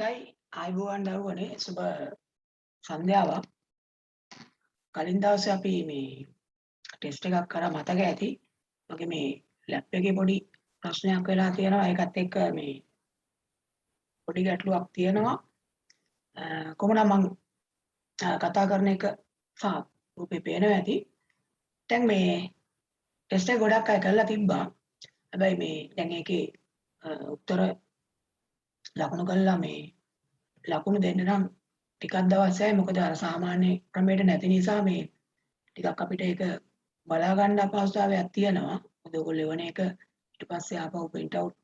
හොඳයි ආයුබෝවන් දරුවනේ සුබ සන්ධ්‍යාවක්. කලින් දවසේ අපි මේ ටෙස්ට් එකක් කරා මතක ඇති. මගේ මේ ලැප් එකේ පොඩි ප්‍රශ්නයක් වෙලා තියෙනවා. ඒකත් එක්ක මේ පොඩි ගැටලුවක් තියෙනවා. කොහොමනම් මම කතා කරන එක සහ රූපේ පේනවා ඇති. දැන් මේ ටෙස්ට් එක ගොඩක් අය කරලා තිබ්බා. හැබැයි මේ දැන් ඒකේ උත්තර ලකුණු කරලා මේ ලකුණු දෙන්න නම් ටිකක් දවසයි. මොකද අර සාමාන්‍ය ක්‍රමයට නැති නිසා මේ ටිකක් අපිට ඒක බලා ගන්න අපහසුතාවයක් තියෙනවා. මොකද ඔයගොල්ලෝ එවන එක ඊට පස්සේ ආපහු print out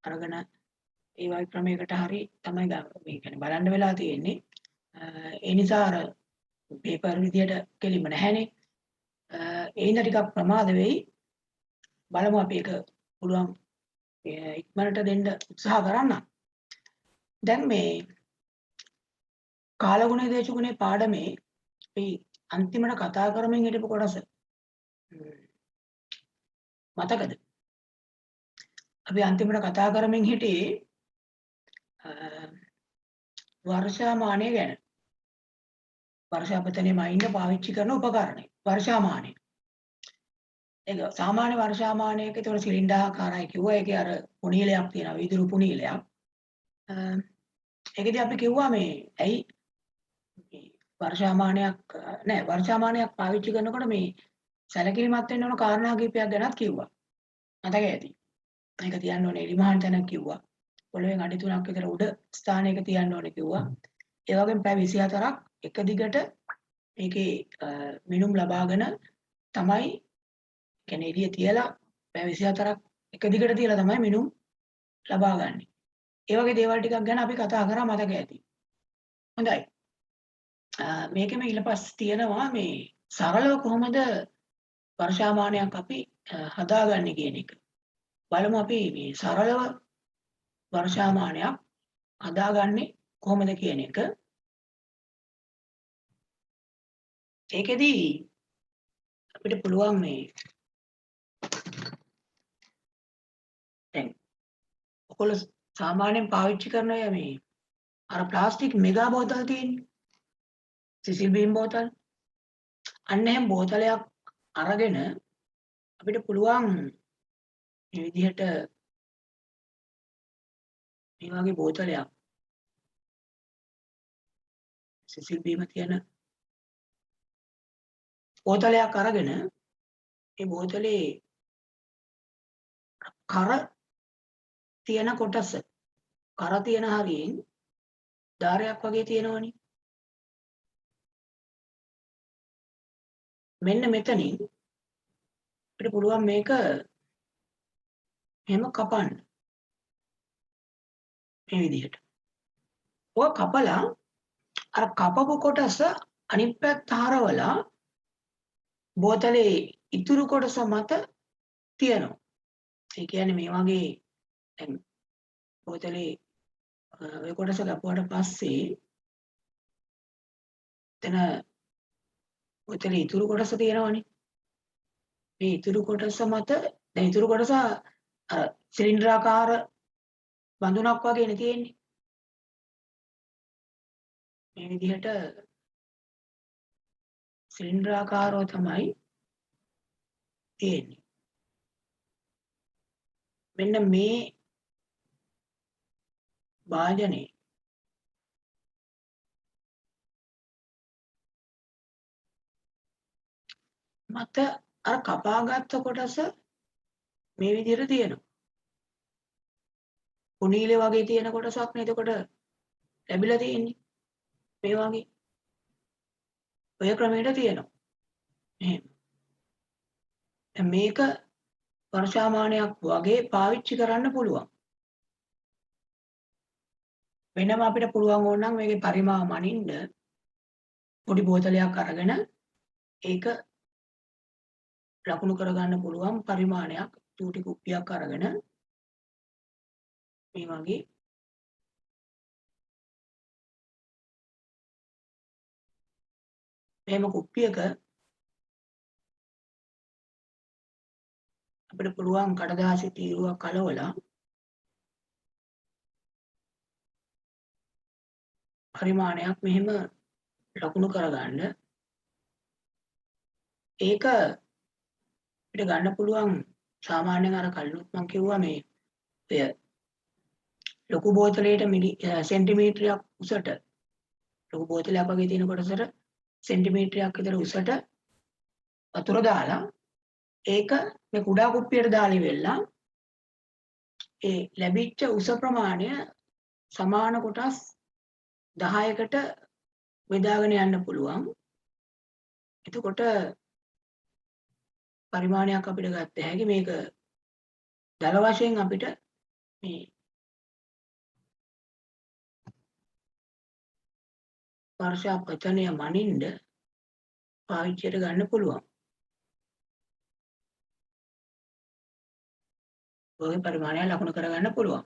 අරගෙන ඒ වගේ ක්‍රමයකට හරි තමයි මේ කියන්නේ බලන්න වෙලා තියෙන්නේ. ඒ නිසා අර පේපර් විදියට කෙලින්ම නැහැනේ. ඒ හින්දා ටිකක් ප්‍රමාද වෙයි. බලමු අපි ඒක පුළුවන් ඉක්මනට දෙන්න උත්සාහ කරන්න. දැන් මේ කාලගුණය දේශගුණේ පාඩමේ අපි අන්තිමට කතා කරමින් හිටපු කොටස මතකද? අපි අන්තිමට කතා කරමින් හිටියේ වර්ෂාමානය ගැන. වර්ෂාපතනයේ මයින්ඩ් පාවිච්චි කරන උපකරණය වර්ෂාමානය. ඒක සාමාන්‍ය වර්ෂාමානයක ඒතකොට සිලින්ඩරාකාරයි කිව්වා. ඒකේ අර පුනීලයක් තියෙනවා, වීදුරු පුනීලයක්. ඒකදී අපි කිව්වා මේ ඇයි මේ වර්ෂාමානයක් නෑ වර්ෂාමානයක් පාවිච්චි කරනකොට මේ සැලකිලිමත් වෙන්න ඕන කාරණා කිහිපයක් ගැනත් කිව්වා. මතක ඇති. මේක තියන්න ඕනේ එලිමහන් තැනක් කිව්වා. පොළොවෙන් අඩි 3ක් විතර උඩ ස්ථානයක තියන්න ඕනේ කිව්වා. ඒ වගේම පැය 24ක් එක දිගට මේකේ මිනුම් ලබාගෙන තමයි කියන්නේ එළිය තියලා පැය 24ක් එක දිගට තියලා තමයි මිනුම් ලබා ගන්න. ඒ වගේ දේවල් ටිකක් ගැන අපි කතා කරා මතක ඇති. හොඳයි. මේකෙම ඊළපස්සේ තියෙනවා මේ සරලව කොහොමද වර්ෂාමානයක් අපි හදාගන්නේ කියන එක. බලමු අපි මේ සරලව වර්ෂාමානයක් හදාගන්නේ කොහොමද කියන එක. ඒකෙදි අපිට පුළුවන් මේ දැන් ඔයගොල්ලෝ සාමාන්‍යයෙන් පාවිච්චි කරන මේ අර ප්ලාස්ටික් මෙගා බෝතල් තියෙන්නේ. සිසිල් බීම් බෝතල්. අන්න එහෙම බෝතලයක් අරගෙන අපිට පුළුවන් මේ විදිහට මේ වගේ බෝතලයක් සිසිල් බීම තියෙන බෝතලයක් අරගෙන මේ බෝතලේ කර තියෙන කොටස කර තියෙන හරියෙන් ධාරයක් වගේ තියෙනවනේ. මෙන්න මෙතනින් අපිට පුළුවන් මේක එහෙම කපන්න. මේ විදිහට. ඔය කපලා අර කපපු කොටස අනිත් පැත්ත හරවලා බෝතලේ ඉතුරු කොටස මත තියනවා. ඒ කියන්නේ මේ වගේ දැන් බෝතලේ ඔය කොටස කපුවාට පස්සේ එතන බෝතලේ ඉතුරු කොටස තියෙනවනේ. මේ ඉතුරු කොටස මත දැන් ඉතුරු කොටස අර සිලින්ඩරාකාර බඳුනක් වගේනේ තියෙන්නේ. මේ විදිහට සිලින්ඩරාකාරව තමයි තියෙන්නේ. මෙන්න මේ වාදනේ මත අර කපාගත්ත කොටස මේ විදිහට තියෙනවා. පුනීලේ වගේ තියෙන කොටසක් නේද එතකොට ලැබිලා තියෙන්නේ. මේ වගේ ඔය ක්‍රමයට තියෙනවා. එහෙම. දැන් මේක වර්ෂාමානයක් වගේ පාවිච්චි කරන්න පුළුවන්. වෙනම අපිට පුළුවන් ඕන නම් මේකේ පරිමාව මනින්න පොඩි බෝතලයක් අරගෙන ඒක ලකුණු කරගන්න පුළුවන් පරිමාණයක් චූටි කුප්පියක් අරගෙන මේ වගේ මෙහෙම කුප්පියක අපිට පුළුවන් කඩදාසි තීරුවක් කලවලා පරිමාණයක් මෙහෙම ලකුණු කරගන්න. ඒක අපිට ගන්න පුළුවන් සාමාන්‍යයෙන් අර කලිනුත් මම කිව්වා මේ ඔය ලොකු බෝතලයට සෙන්ටිමීටරයක් උසට ලොකු බෝතලයක් වගේ තියෙන කොටසට සෙන්ටිමීටරයක් විතර උසට වතුර දාලා ඒක මේ කුඩා කුප්පියට දාලා ඉවෙලා ඒ ලැබිච්ච උස ප්‍රමාණය සමාන කොටස් 10කට බෙදාගෙන යන්න පුළුවන්. එතකොට පරිමාණයක් අපිට ගත්ත හැකි මේක දල වශයෙන් අපිට මේ වර්ෂාපතනය මනින්න පාවිච්චියට ගන්න පුළුවන්. ඔය පරිමාණය ලකුණු කරගන්න පුළුවන්.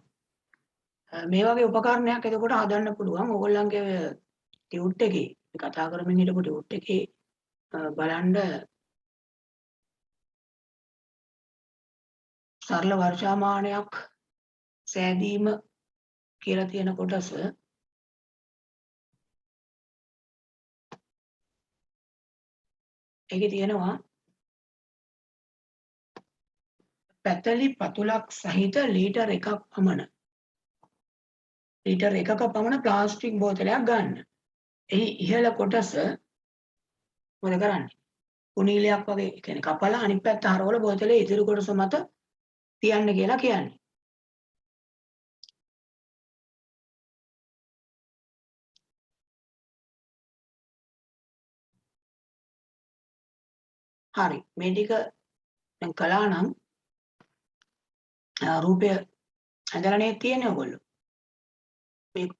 මේ වගේ උපකරණයක් එතකොට හදන්න පුළුවන්. ඕගොල්ලන්ගේ ටියුට් එකේ කතා කරමින් හිටපු ටියුට් එකේ බලන්න සරල වර්ෂාමානයක් සෑදීම කියලා තියෙන කොටස ඒකේ තියෙනවා පැතලි පතුලක් සහිත ලීටර් 1ක් පමණ ලීටර් 1ක පමණ ප්ලාස්ටික් බෝතලයක් ගන්න. එහි ඉහළ කොටස මොකද කරන්නේ? කුණීලයක් වගේ කියන්නේ කපලා අනිත් පැත්ත හරවල බෝතලේ ඉදිරි කොටස මත තියන්න කියලා කියන්නේ. හරි. මේ ටික දැන් කළා නම් රූපය ඇඳලානේ තියෙන්නේ ඔයගොල්ලෝ.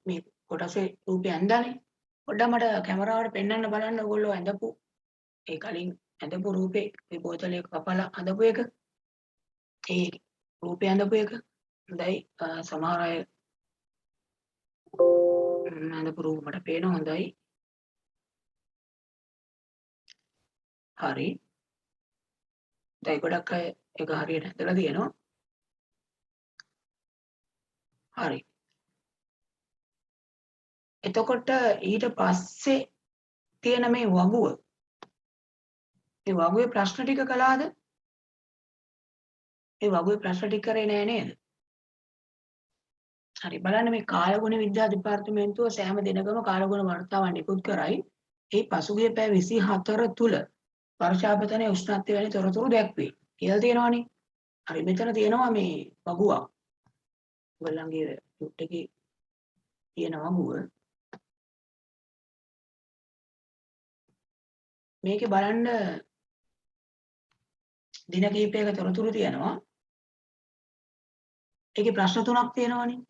මේ කොටසේ රූපය ඇඳලානේ. පොඩ්ඩක් මට කැමරාවට පෙන්වන්න බලන්න ඔයගොල්ලෝ ඇඳපු ඒ කලින් ඇඳපු රූපේ මේ බෝතලේ කපලා අඳපු එක. ඒ රූපය ඇඳපු එක. හොඳයි. සමහර අය ඇඳපු රූප මට පේනවා හොඳයි. හරි. දැන් ගොඩක් අය ඒක හරියට ඇඳලා තියෙනවා. හරි. එතකොට ඊට පස්සේ තියෙන මේ වගුව මේ වගුවේ ප්‍රශ්න ටික කළාද? මේ වගුවේ ප්‍රශ්න ටික කරේ නෑ නේද? හරි බලන්න මේ කාලගුණ විද්‍යා දෙපාර්තමේන්තුව සෑම දිනකම කාලගුණ වර්තාවන් නිකුත් කරයි. ඒ පසුගිය පැය 24 තුල වර්ෂාපතනයේ උෂ්ණත්වය වැනි තොරතුරු දැක්වේ. කියලා තියෙනවනේ. හරි මෙතන තියෙනවා මේ වගුවක්. ඔයගොල්ලන්ගේ ටුට් එකේ තියෙන වගුව. මේකේ බලන්න දින කිහිපයක තොරතුරු තියෙනවා. ඒකේ ප්‍රශ්න තුනක් තියෙනවනේ.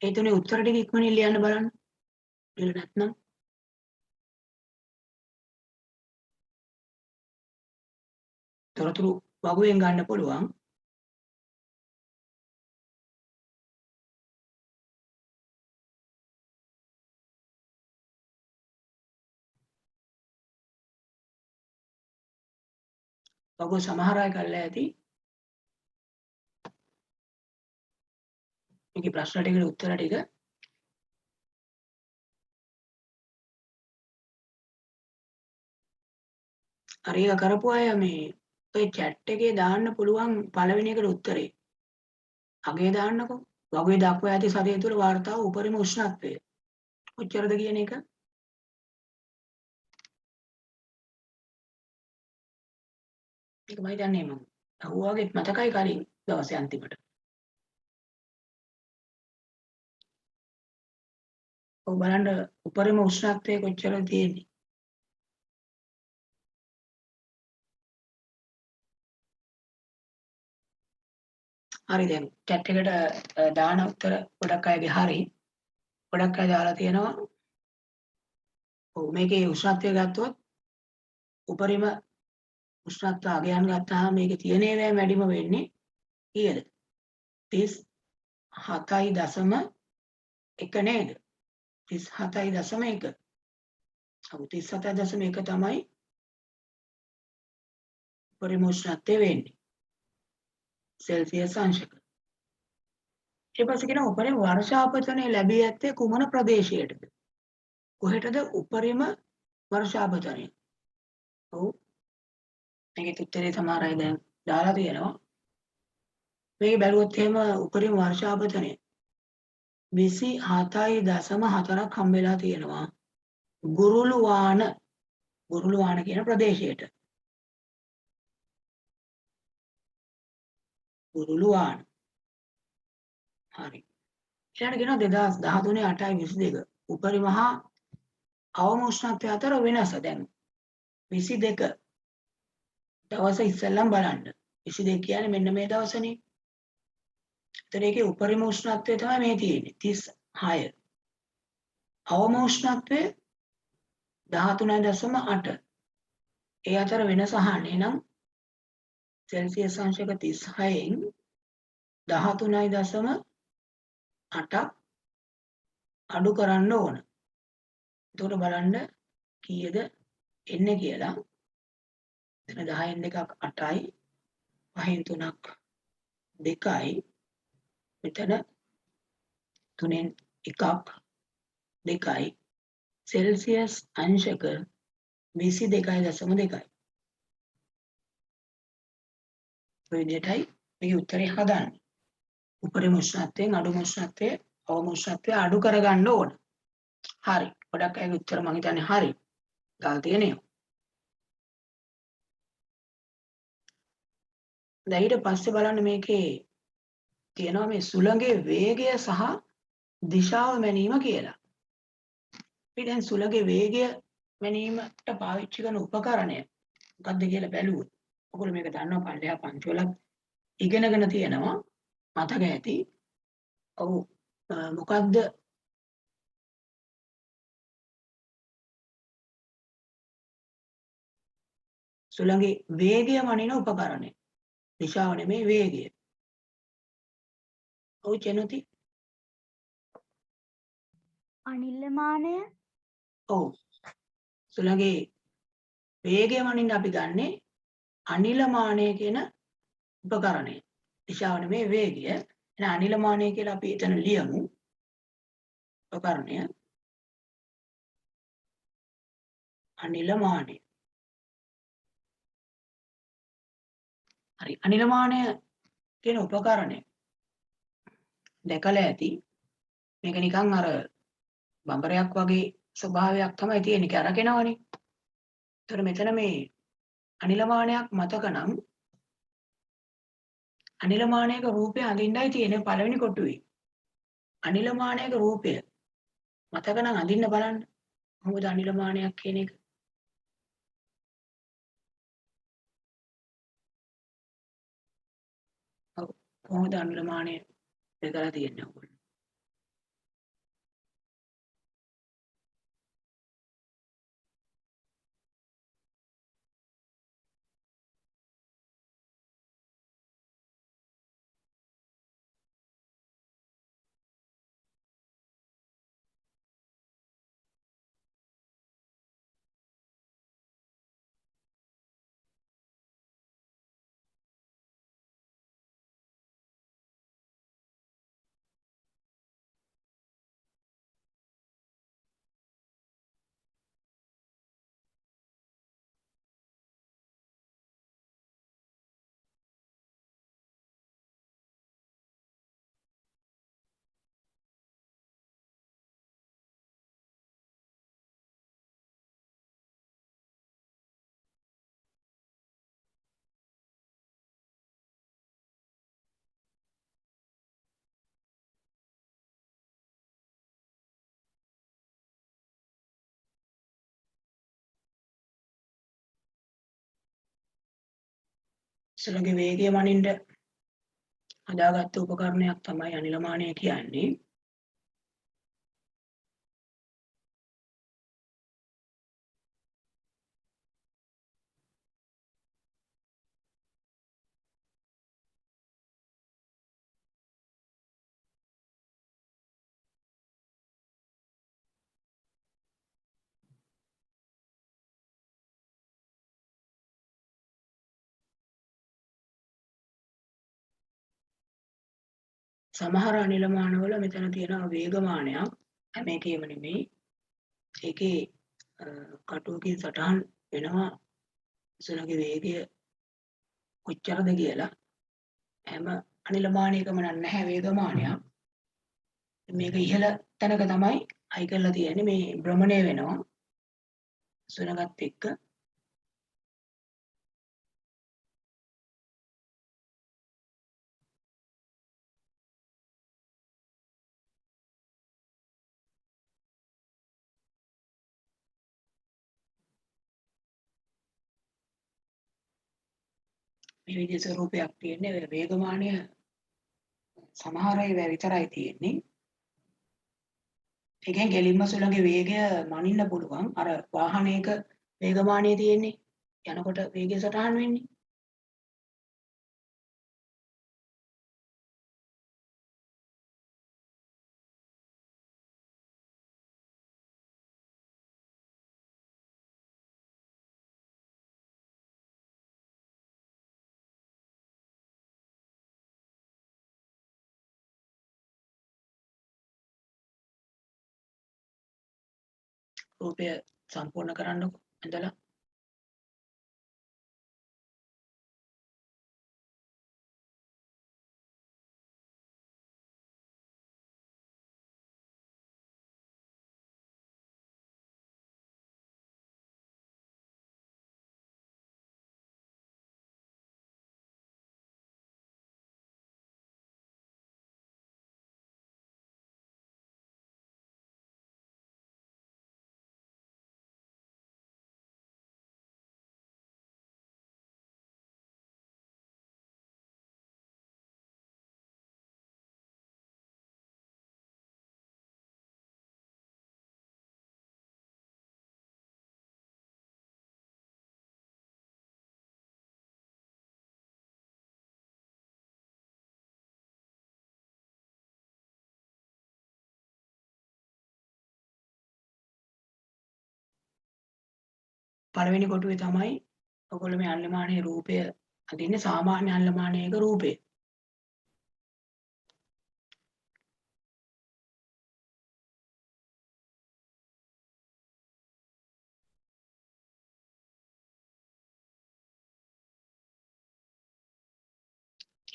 ඒ තුනේ උත්තර ටික ඉක්මනින් ලියන්න බලන්න. ලියලා නැත්නම් තොරතුරු වගුවෙන් ගන්න පුළුවන්. වගුව සමහර අය කරලා ඇති. මේකේ ප්‍රශ්න ටිකට උත්තර ටික හරි ඒක කරපු අය මේ ඔය chat එකේ දාන්න පුළුවන් පළවෙනි එකට උත්තරේ. අගේ දාන්නකෝ. වගුවේ දක්වා ඇති සතිය තුළ වාර්තා වූ උපරිම උෂ්ණත්වය. කොච්චරද කියන එක? ඒක මම හිතන්නේ මම අහුවාගේ මතකයි කලින් දවසේ අන්තිමට. ඔව් බලන්න උපරිම උෂ්ණත්වය කොච්චරද තියෙන්නේ. හරි දැන් chat එකට දාන උත්තර ගොඩක් අයගේ හරි. ගොඩක් අය දාලා තියෙනවා. ඔව් මේකේ උෂ්ණත්වය ගත්තොත් උපරිම උෂ්ණත්ව අගයන් ගත්තාම මේකේ තියෙන ඒවායින් වැඩිම වෙන්නේ කීයද? 37.1 නේද? 37.1. ඔව් 37.1 තමයි උපරිම උෂ්ණත්වය වෙන්නේ. සෙල්සියස් අංශක. ඊට පස්සේ කියනවා උපරිම වර්ෂාපතනය ලැබී ඇත්තේ කුමන ප්‍රදේශයටද? කොහෙටද උපරිම වර්ෂාපතනය? ඔව්. මේකෙත් උත්තරේ සමහර අය දැන් දාලා තියෙනවා. මේක බැලුවොත් එහෙම උපරිම වර්ෂාපතනය 27.4ක් හම්බෙලා තියෙනවා. ගුරුළුවාන කියන ප්‍රදේශයට. ගුරුළුවාන. හරි. ඊළඟට කියනවා 2013 8යි 22 උපරිම හා අවම උෂ්ණත්වය අතර වෙනස. දැන් 22 දවස ඉස්සෙල්ලම බලන්න. 22 කියන්නේ මෙන්න මේ දවසනේ. ඒතර ඒකේ උපරිම උෂ්ණත්වය තමයි මේ තියෙන්නේ 36. අවම උෂ්ණත්වය 13.8. ඒ අතර වෙනස අහන්නේ නම් සෙල්සියස් අංශක 36න් 13.8ක් අඩු කරන්න ඕන. එතකොට බලන්න කීයද එන්නේ කියලා. එතන 10න් 2ක් 8යි, 5න් 3ක් 2යි, මෙතන 3න් 1ක් 2යි, සෙල්සියස් අංශක 22.2යි. ඔය විදිහටයි මේකේ උත්තරේ හදාන්නේ. උපරිම උෂ්ණත්වයෙන් අඩුම උෂ්ණත්වය, අවම උෂ්ණත්වය අඩු කරගන්න ඕන. හරි. ගොඩක් අයගේ උත්තර මම හිතන්නේ හරි. දාලා තියෙනවා. දැන් ඊට පස්සේ බලන්න මේකේ තියෙනවා මේ සුළඟේ වේගය සහ දිශාව මැනීම කියලා. අපි දැන් සුළඟේ වේගය මැනීමට පාවිච්චි කරන උපකරණය මොකක්ද කියලා බැලුවොත් ඔයගොල්ලෝ මේක දන්නවා පල්ලෙහා පන්තිවලත් ඉගෙනගෙන තියෙනවා මතක ඇති. ඔව් මොකක්ද සුළඟේ වේගය මනින උපකරණය. දිශාව නෙමෙයි වේගය. ඔව් චෙනොති. අනිල්මානය. ඔව්. සුළඟේ වේගය මනින්න අපි ගන්නේ අනිලමානය කියන උපකරණය. දිශාව නෙමෙයි වේගය. එහෙනම් අනිලමානය කියලා අපි එතන ලියමු. උපකරණය අනිලමානය. හරි. අනිලමානය කියන උපකරණය දැකලා ඇති. මේක නිකන් අර බඹරයක් වගේ ස්වභාවයක් තමයි තියෙන්නේ. ඒක අරගෙනවනේ. ඒතර මෙතන මේ අනිලමානයක් මතක නම් අනිලමානයක රූපය අඳින්නයි තියෙන්නේ පළවෙනි කොටුවේ. අනිලමානයක රූපය මතක නම් අඳින්න බලන්න. කොහොමද අනිලමානයක් කියන එක? ඔව්. කොහොමද අනිලමානය දෙකලා තියෙන්නේ ඔයගොල්ලෝ? සුළඟේ වේගය මනින්න හදාගත්ත උපකරණයක් තමයි අනිලමානය කියන්නේ. සමහර අනිලමානවල මෙතන තියෙනවා වේගමානයක්. හැම එකේම නෙමෙයි. ඒකේ කටුවකින් සටහන් වෙනවා සුළඟේ වේගය කොච්චරද කියලා. හැම අනිලමානයකම නැහැ වේගමානයක්. මේක ඉහළ තැනක තමයි අයි කරලා තියෙන්නේ. මේ භ්‍රමණය වෙනවා සුළඟත් එක්ක. මේ විදිහේ ස්වරූපයක් තියෙන්නේ. වේගමානය සමහර ඒවා විතරයි තියෙන්නේ. ඒකෙන් ගෙලින්ම සුළඟේ වේගය මනින්න පුළුවන්. අර වාහනයක වේගමානය තියෙන්නේ. යනකොට වේගය සටහන් වෙන්නේ. රූපය සම්පූර්ණ කරන්නකො ඇඳලා. පළවෙනි කොටුවේ තමයි ඔයගොල්ලෝ මේ අන්ලමානයේ රූපය අදින්නේ. සාමාන්‍ය අන්ලමානයක රූපය.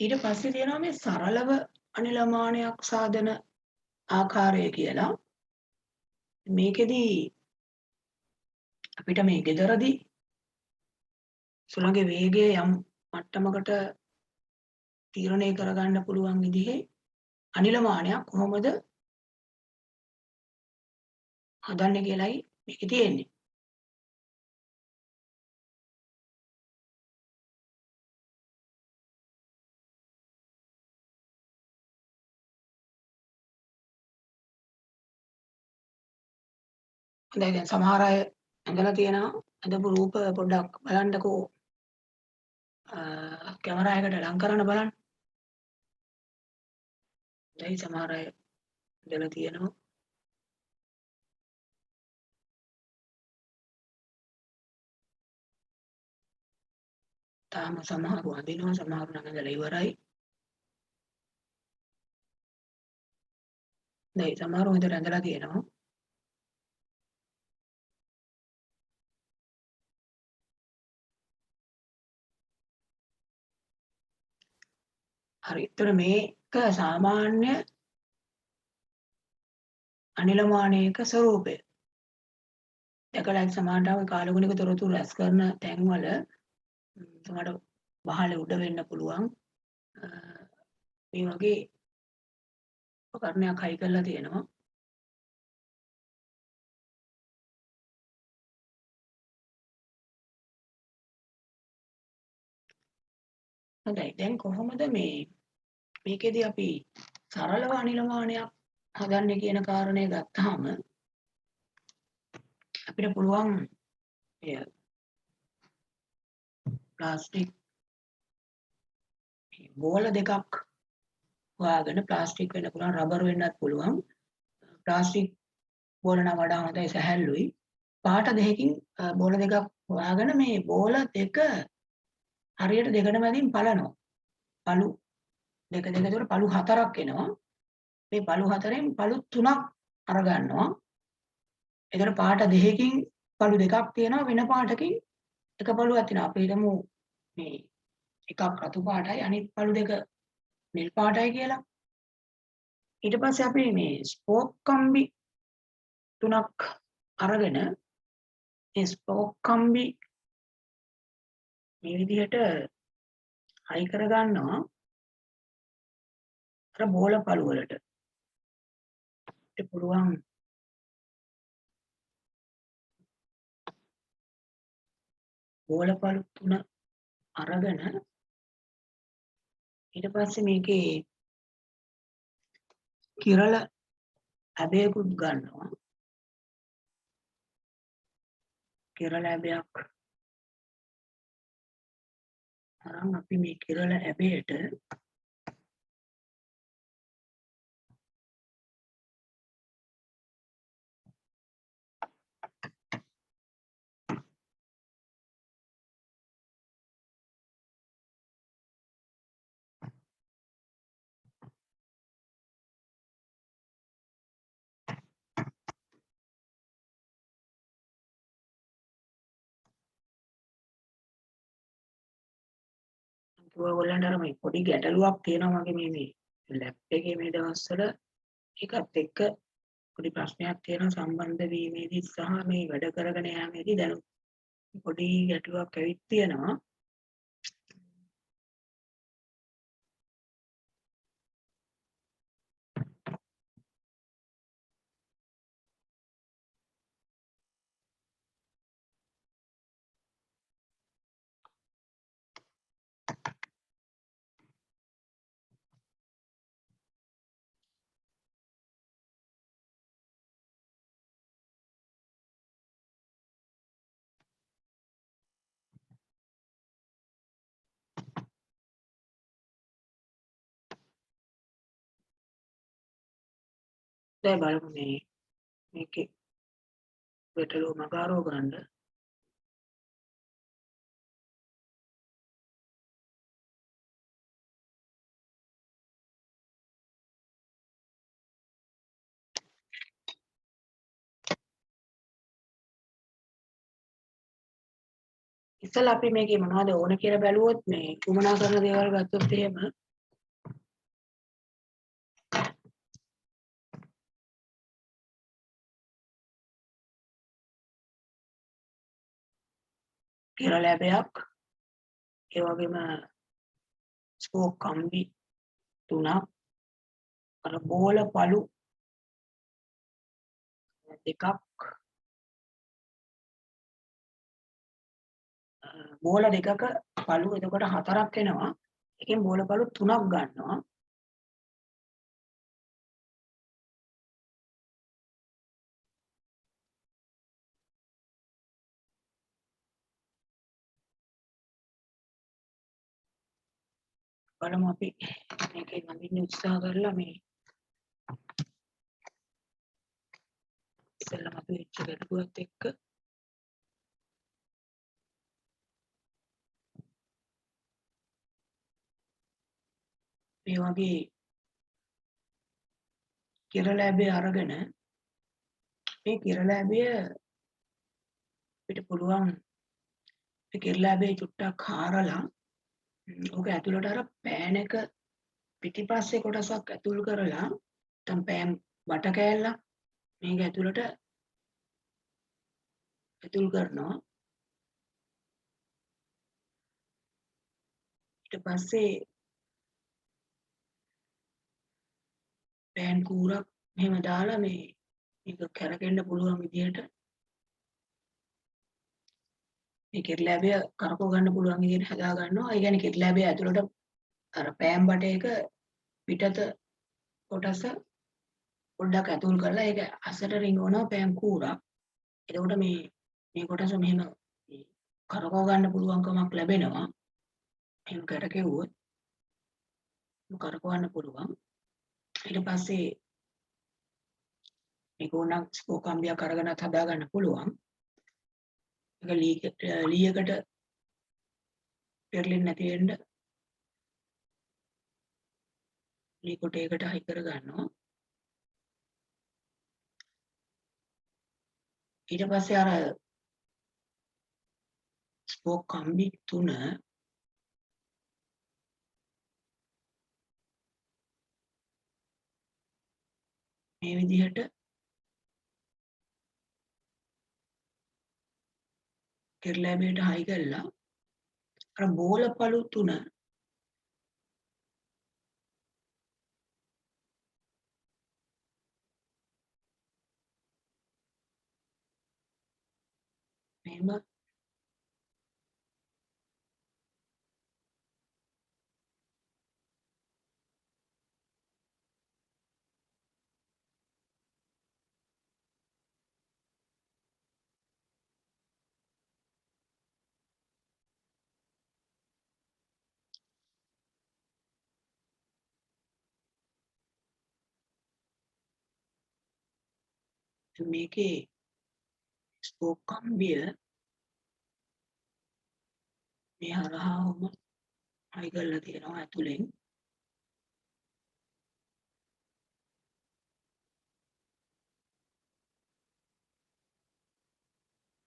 ඊට පස්සේ තියෙනවා මේ සරලව අනිලමානයක් සාදන ආකාරය කියලා. මේකෙදි අපිට මේ ගෙදරදී සුළඟේ වේගය යම් මට්ටමකට තීරණය කරගන්න පුළුවන් විදිහේ අනිලමානයක් කොහොමද හදන්නේ කියලායි මේකේ තියෙන්නේ. හොඳයි දැන් සමහර අය ඇඳලා තියෙනවා. ඇඳපු රූප පොඩ්ඩක් බලන්නකෝ. කැමරා එකට ලං කරන්න බලන්න. දැන් සමහර අය ඇඳලා තියෙනවා. තාම සමහරව අඳිනවා, සමහරව නම් ඇඳලා ඉවරයි. දැන් සමහරව හොඳට ඇඳලා තියෙනවා. හරි. ඒතර මේක සාමාන්‍ය අනිලමානයක ස්වරූපය. දැකලා සමානතාව කාලගුණික තොරතුරු රැස් කරන තැන්වල සමහර වහලේ උඩ වෙන්න පුළුවන්. මේ වගේ උපකරණයක් හයි කරලා තියෙනවා. හොඳයි. දැන් කොහොමද මේකෙදි අපි සරලව අනිලමානයක් හදන්නේ කියන කාරණය ගත්තාම අපිට පුළුවන් ප්ලාස්ටික් බෝල දෙකක් හොයාගෙන ප්ලාස්ටික් වෙන්න පුළුවන්, රබර් වෙන්නත් පුළුවන්. ප්ලාස්ටික් බෝල නම් වඩා හොඳයි, සැහැල්ලුයි. පාට දෙකකින් බෝල දෙකක් හොයාගෙන මේ බෝල දෙක හරියට දෙකට මැදින් පලනවා. පළු දෙක දෙක එතකොට පළු 4ක් එනවා. මේ පළු 4න් පළු 3ක් අර ගන්නවා. එතකොට පාට දෙකකින් පළු දෙකක් තියෙනවා වෙන පාටකින් එක පළුවක් තියෙනවා. අපි හිතමු මේ එකක් රතු පාටයි අනිත් පළු දෙක නිල් පාටයි කියලා. ඊට පස්සේ අපි මේ ස්පෝක් කම්බි 3ක් අරගෙන මේ ස්පෝක් කම්බි මේ විදිහට හයි කර ගන්නවා අර බෝල පළු වලට. ඒක පුළුවන් බෝල පළු 3 අරගෙන ඊට පස්සේ මේකේ කිරල ඇබයකුත් ගන්නවා. කිරල ඇබයක් අරන් අපි මේ කිරල ඇබයට ඔයගොල්ලන්ට අර මේ පොඩි ගැටලුවක් තියෙනවා වගේ මේ ලැප් එකේ මේ දවස්වල ඒකත් එක්ක පොඩි ප්‍රශ්නයක් තියෙනවා සම්බන්ධ වීමේදී සහ මේ වැඩ කරගෙන යාමේදී දැන් පොඩි ගැටලුවක් ඇවිත් තියෙනවා. දැන් බලමු මේකේ ගැටලුව මගහරව ගන්න. ඉතින් අපි මේකේ මොනවද ඕන කියලා බැලුවොත් මේ කුමනා කරන දේවල් ගත්තොත් එහෙම කිරල ඇබයක් ඒ වගේම ස්පෝක් කම්බි 3ක් අර බෝල පළු දෙකක් බෝල දෙකක පළු එතකොට 4ක් එනවා. එකෙන් බෝල පළු 3ක් ගන්නවා. බලමු අපි මේකේ නඳින්න උත්සාහ කරලා මේ ඉස්සෙල්ලාම අපි වෙච්ච ගැටලුවත් එක්ක මේ වගේ කිරල ඇබේ අරගෙන මේ කිරල ඇබේ අපිට පුළුවන් මේ කිරල ඇබේ චුට්ටක් හාරලා ඕක ඇතුළට අර පෑන් එක පිටිපස්සේ කොටසක් ඇතුල් කරලා නැත්නම් පෑන් බට කෑල්ලක් මේක ඇතුළට ඇතුල් කරනවා. ඊට පස්සේ පෑන් කූරක් මෙහෙම දාලා මේක කැරකෙන්න පුළුවන් විදිහට මේ කිරල ඇබේ කරකව ගන්න පුළුවන් විදිහට හදා ගන්නවා. ඒ කියන්නේ කිරල ඇබේ ඇතුළට අර පෑන් බටේක පිටත කොටස පොඩ්ඩක් ඇතුල් කරලා ඒක අසට රිංගවනවා පෑන් කූරක්. එතකොට මේ කොටස මෙහෙම කරකව ගන්න පුළුවන්කමක් ලැබෙනවා. එහෙම කරකෙව්වොත් කරකවන්න පුළුවන්. ඊට පස්සේ මේක ඕනනම් ස්පෝක් කම්බියක් අරගෙනත් හදා ගන්න පුළුවන්. ඒක ලීයකට පෙරලෙන්නේ නැති වෙන්න මේ කොටයකට හයි කර ගන්නවා. ඊට පස්සේ අර ස්පෝක් කම්බි 3 මේ විදිහට කෙරළෑමේට හයි කරලා අර බෝල පළු 3 මෙහෙම මේකේ ස්පෝක් කම්බිය මේ හරහාම හයි කරලා තියෙනවා ඇතුලෙන්.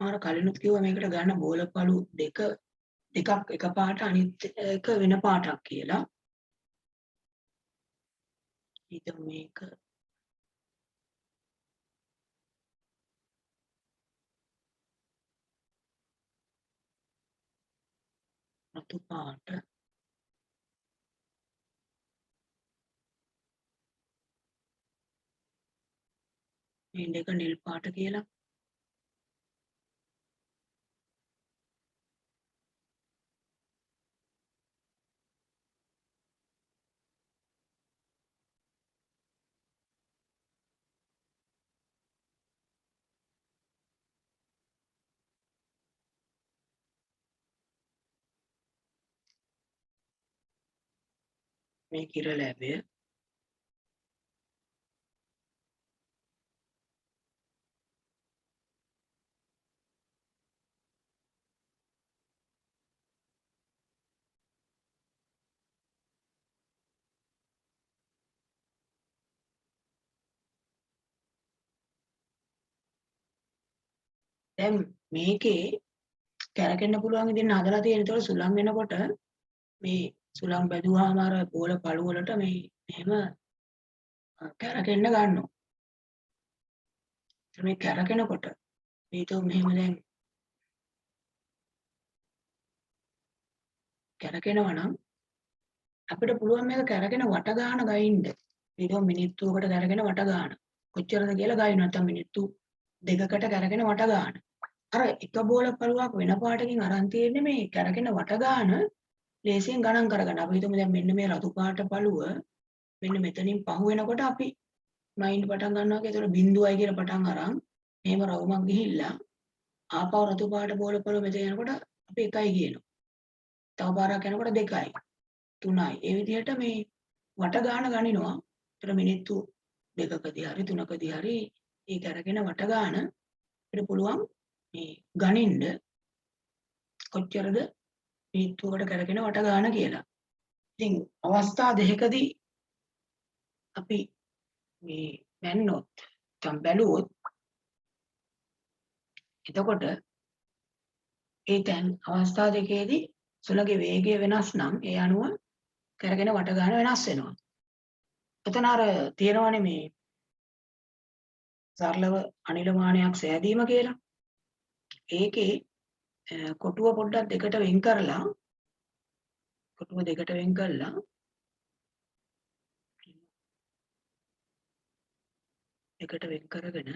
මම කලිනුත් කිව්වා මේකට ගන්න බෝල පළු දෙකක් එකපාරට අනිත් එක වෙන පාටක් කියලා. ඉතින් මේක රතු පාට මේ දෙක නිල් පාට කියලා. මේ කිරලැබය දැන් මේකේ කැරකෙන්න පුළුවන් විදිහට හදලා තියෙන. ඒතකොට සුළං වෙනකොට මේ සුළං බැදුවාම අර බෝල පළු වලට මේ මෙහෙම කැරකෙන්න ගන්නවා. මේ කැරකෙනකොට මේක මෙහෙම දැන් කැරකෙනවා නම් අපිට පුළුවන් මේක කැරකෙන වට ගාන ගයින්න. මේක මිනිත්තුවකට කැරකෙන වට ගාන. කොච්චරද කියලා ගයින්න නැත්නම් මිනිත්තු 2කට කැරකෙන වට ගාන. අර එක බෝල පළුවක් වෙන පාටකින් අරන් තියෙන්නේ මේ කැරකෙන වට ගාන ලේසියෙන් ගණන් කරගන්න. අපි හිතමු දැන් මෙන්න මේ රතු පාට පළුව මෙන්න මෙතනින් පහු වෙනකොට අපි මයින්ඩ් පටන් ගන්නවා කියලා. ඒතකොට බිඳුවයි කියලා පටන් අරන් මෙහෙම රවුමක් ගිහිල්ලා ආපහු රතු පාට බෝල පළුව මෙතන යනකොට අපි 1යි කියනවා. තව පාරක් යනකොට 2යි 3යි. ඒ විදිහට මේ වට ගාන ගනිනවා. ඒතර මිනිත්තු 2කදී හරි 3කදී හරි ඒ කැරගෙන වට ගාන අපිට පුළුවන් මේ ගනින්න කොච්චරද මිනිත්තුවකට කැරගෙන වට ගාන කියලා. ඉතින් අවස්ථා දෙකකදී අපි මේ මැන්නොත් නැත්නම් බැලුවොත් එතකොට ඒ තැන් අවස්ථා දෙකේදී සුළඟේ වේගය වෙනස් නම් ඒ අනුව කැරගෙන වට ගන්න වෙනස් වෙනවා. එතන අර තියෙනවනේ මේ සරලව අනිල මානයක් සෑදීම කියලා. ඒකේ කොටුව පොඩ්ඩක් දෙකට වෙන් කරලා කොටුව දෙකට වෙන් කරලා දෙකට වෙන් කරගෙන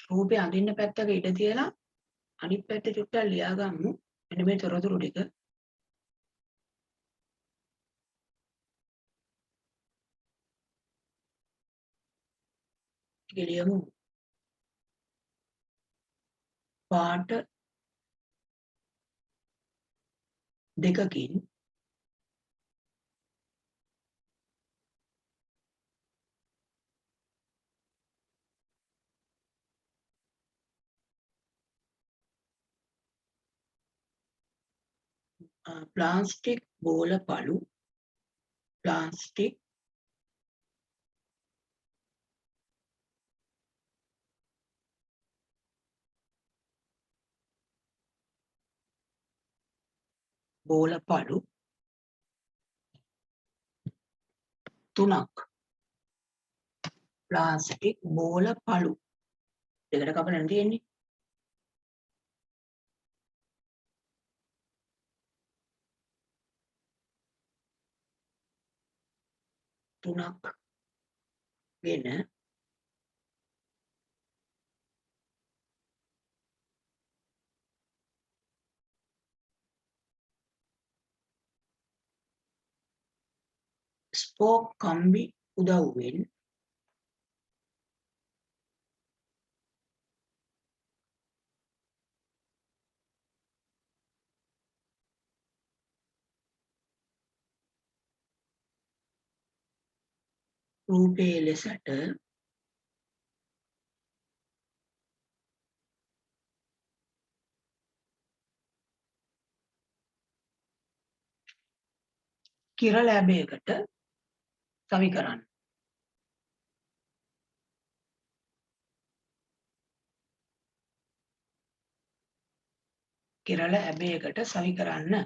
රූපේ අඳින්න පැත්තක ඉඩ තියලා අනිත් පැත්තේ චුට්ටක් ලියා ගමු. මෙන්න මේ තොරතුරු ටික. ලියමු. පාට දෙකකින් ප්ලාස්ටික් බෝල පළු ප්ලාස්ටික් බෝල පළු 3ක් ප්ලාස්ටික් බෝල පළු දෙකට කපලා තියෙන්නේ 3ක් ගෙන ස්පෝක් කම්බි උදව්වෙන් රූපයේ ලෙසට කිර ලැබයකට සවි කරන්න. කිරළ ඇබයකට සවි කරන්න.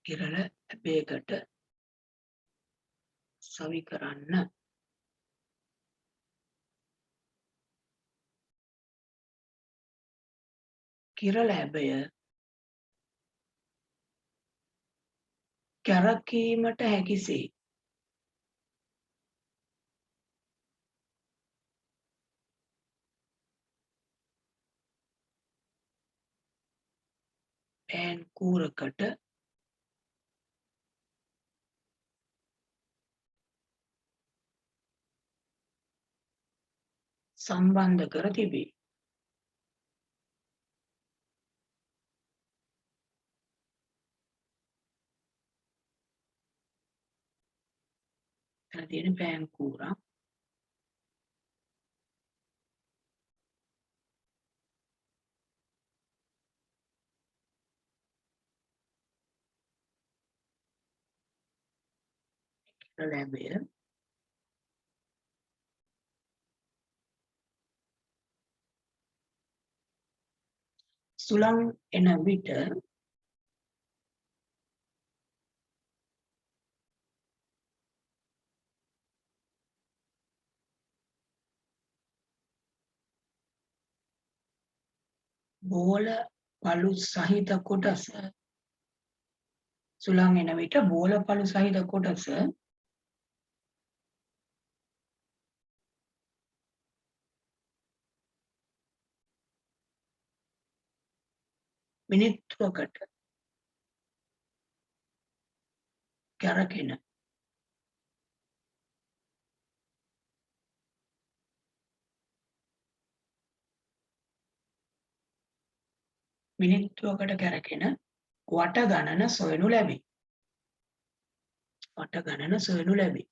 කිරළ ඇබයකට සවි කරන්න. කිරළ ඇබය කැරකීමට හැකිසේ. පෑන් කූරකට සම්බන්ධ කර තිබේ. එතන තියෙන පෑන් කූරක් කිරළ ඇබය සුළං එන විට බෝල පළු සහිත කොටස සුළං එන විට බෝල පළු සහිත කොටස මිනිත්තුවකට කැරකෙන මිනිත්තුවකට කැරකෙන වට ගණන සොයනු ලැබේ. වට ගණන සොයනු ලැබේ.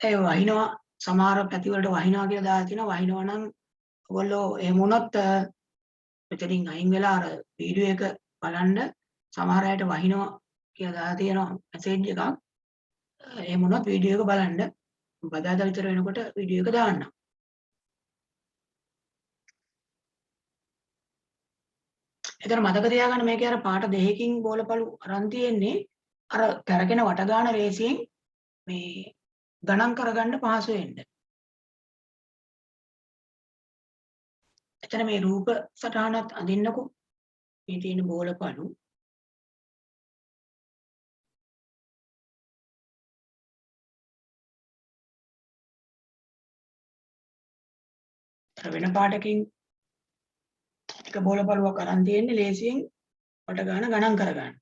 ඒ වහිනවා සමහර පැතිවලට වහිනවා කියලා දාලා තියෙනවා. වහිනවා නම් ඔයගොල්ලෝ එහෙම වුණොත් මෙතනින් අයින් වෙලා අර වීඩියෝ එක බලන්න. සමහර අයට වහිනවා කියලා දාලා තියෙනවා මැසේජ් එකක්. එහෙම වුණොත් වීඩියෝ එක බලන්න. බදාදා විතර වෙනකොට වීඩියෝ එක දාන්නම්. එතන මතක තියාගන්න මේකේ අර පාට දෙකකින් බෝලපළු අරන් තියෙන්නේ අර කැරකෙන වට ගන්න රේසියෙන් මේ ගණන් කරගන්න පහසු වෙන්න. එතන මේ රූප සටහනත් අඳින්නකෝ. මේ තියෙන බෝලපළු වෙන පාටකින් එක බෝලපළුවක් අරන් තියෙන්නේ ලේසියෙන් වට ගන්න ගණන් කරගන්න.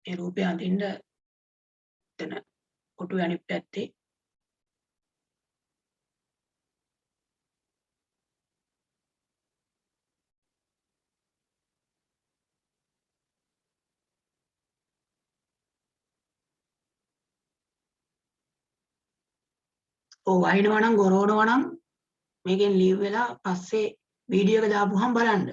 මේ රූපය අඳින්න එතන කොටුවේ අනිත් පැත්තේ ඔව් වහිනවා නම් ගොරවනවා නම් මේකෙන් ලීව් වෙලා පස්සේ වීඩියෝ එක දාපුවාම බලන්න.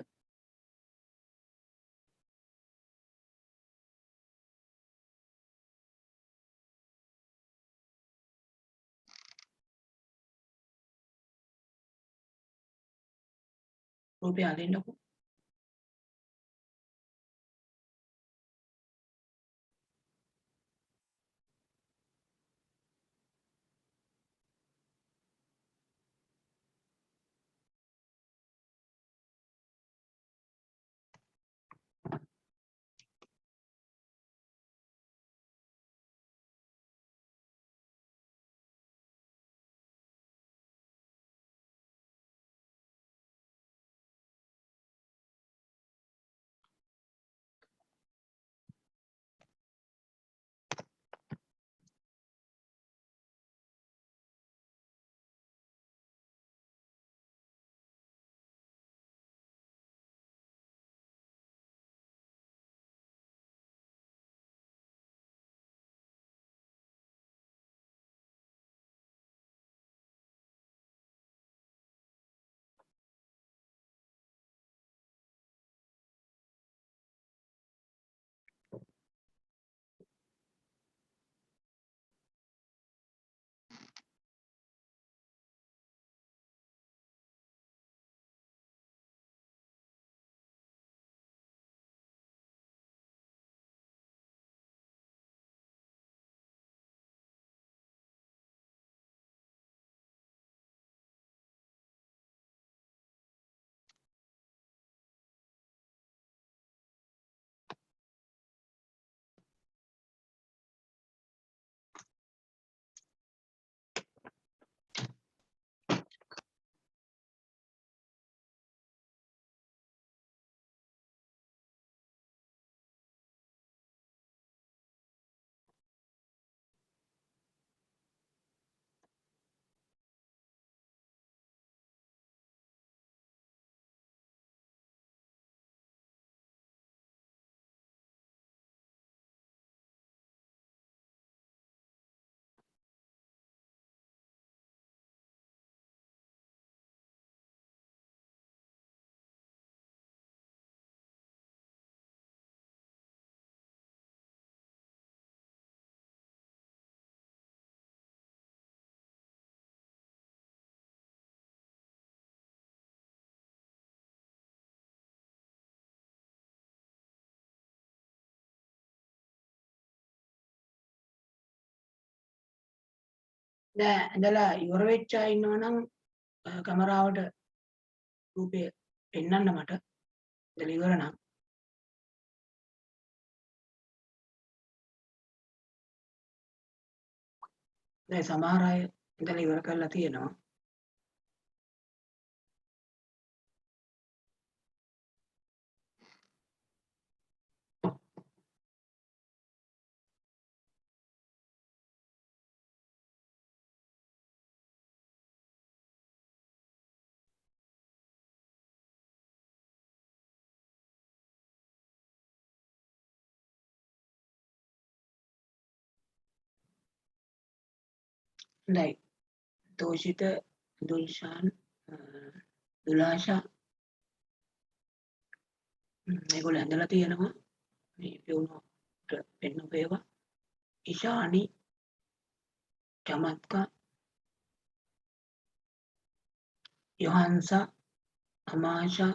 රූපය අදින්නකෝ. දැන් ඇඳලා ඉවර වෙච්ච අය ඉන්නවනම් කැමරාවට රූපය පෙන්වන්න මට. ඇඳලා ඉවර නම්. දැන් සමහර අය ඇඳලා ඉවර කරලා තියෙනවා. හොඳයි. තෝෂිත, දුල්ෂාන්, දුලාෂා මේගොල්ලෝ ඇඳලා තියෙනවා. මේ පියුණුවට පෙන්නපු ඒවා. ඉෂානි, චමත්කා, යොහන්සා, අමාෂා,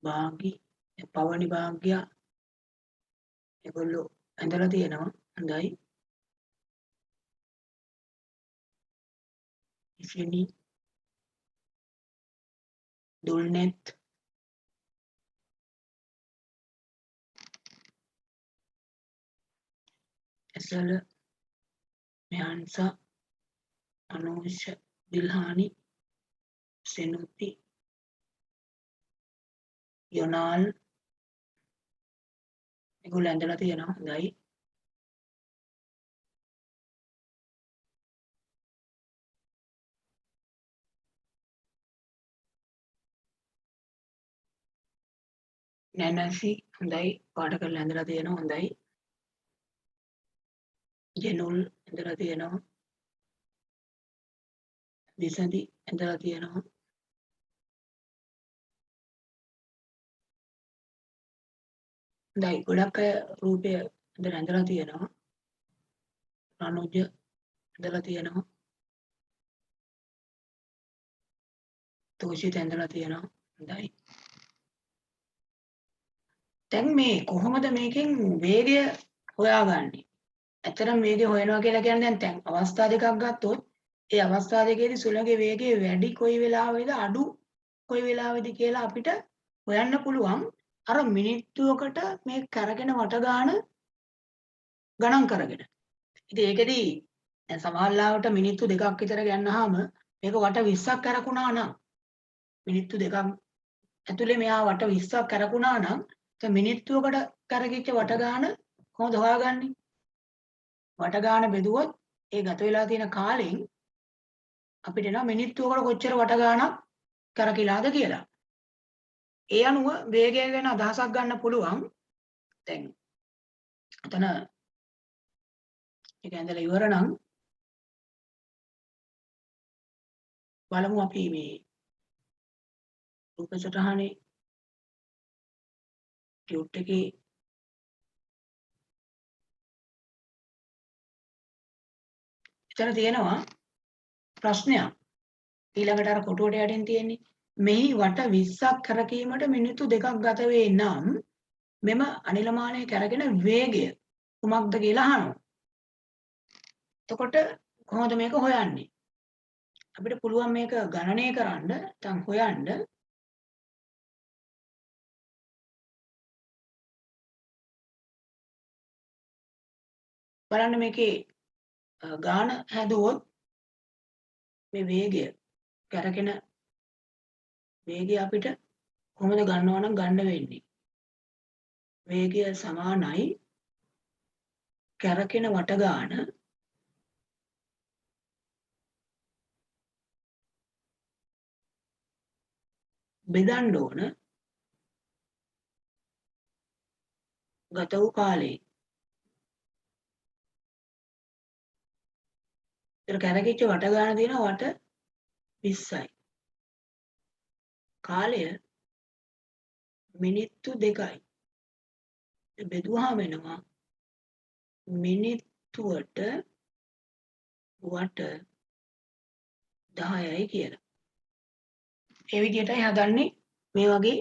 භාගි, පවනි භාග්‍යා ඒගොල්ලෝ ඇඳලා තියෙනවා. හොඳයි. ඉෂිනි, දුල්නෙත්, ඇසල, මෙහන්සා, අනෝෂ, දිල්හානි, සෙනුති, යොනාල් ඒගොල්ලෝ ඇඳලා තියෙනවා. හොඳයි. නැනසි හොඳයි. පාට කරලා ඇඳලා තියෙනවා. හොඳයි. ජෙනුල් ඇඳලා තියෙනවා. විසඳි ඇඳලා තියෙනවා. හොඳයි ගොඩක් අය රූපය හොඳට ඇඳලා තියෙනවා. රණුජ ඇඳලා තියෙනවා. තෝෂිත ඇඳලා තියෙනවා. හොඳයි. දැන් මේ කොහොමද මේකෙන් වේගය හොයාගන්නේ? ඇත්තටම වේගය හොයනවා කියලා කියන්නේ දැන් අවස්ථා දෙකක් ගත්තොත් ඒ අවස්ථා දෙකේදී සුළඟේ වේගය වැඩි කොයි වෙලාවෙද අඩු කොයි වෙලාවෙද කියලා අපිට හොයන්න පුළුවන් අර මිනිත්තුවකට මේ කරගෙන වට ගණන් කරගෙන. ඉතින් ඒකෙදී දැන් සමහරවිට මිනිත්තු දෙකක් විතර ගන්නාම මේක වට 20ක් කරකුණා නම් මිනිත්තු දෙකක් ඇතුලේ මෙයා වට 20ක් කරකුණා නම් දැන් මිනිත්තුවකට කරකිච්ච වට ගාන කොහොමද හොයාගන්නේ? වට ගාන බෙදුවොත් ඒ ගත වෙලා තියෙන කාලෙන් අපිට එනවා මිනිත්තුවකට කොච්චර වට ගානක් කරකිලාද කියලා. ඒ අනුව වේගය ගැන අදහසක් ගන්න පුළුවන්. දැන් එතන ඒක ඇඳලා ඉවර නම් බලමු අපි මේ රූප සටහනේ ටියුට් එකේ එතන තියෙනවා ප්‍රශ්නයක්. ඊළඟට අර කොටුවට යටින් තියෙන්නේ මෙහි වට 20ක් කරකීමට මිනිත්තු 2ක් ගත වේ නම් මෙම අනිලමානය කරගෙන වේගය කුමක්ද කියලා අහනවා. එතකොට කොහොමද මේක හොයන්නේ? අපිට පුළුවන් මේක ගණනය කරන්න නැත්නම් හොයන්න. බලන්න මේකේ ගාන හැදුවොත් මේ වේගය කරගෙන වේගය අපිට කොහොමද ගන්නවා නම් ගන්න වෙන්නේ? වේගය සමානයි කරකින වට ගාන බෙදන්න ඕන ගත වූ කාලේ. ඒතර කරකිච්ච වට ගාන තියෙන වට 20යි. කාලය මිනිත්තු 2යි. බෙදුවාම එනවා මිනිත්තුවට වට 10යි කියලා. ඒ විදිහටයි හදන්නේ මේ වගේ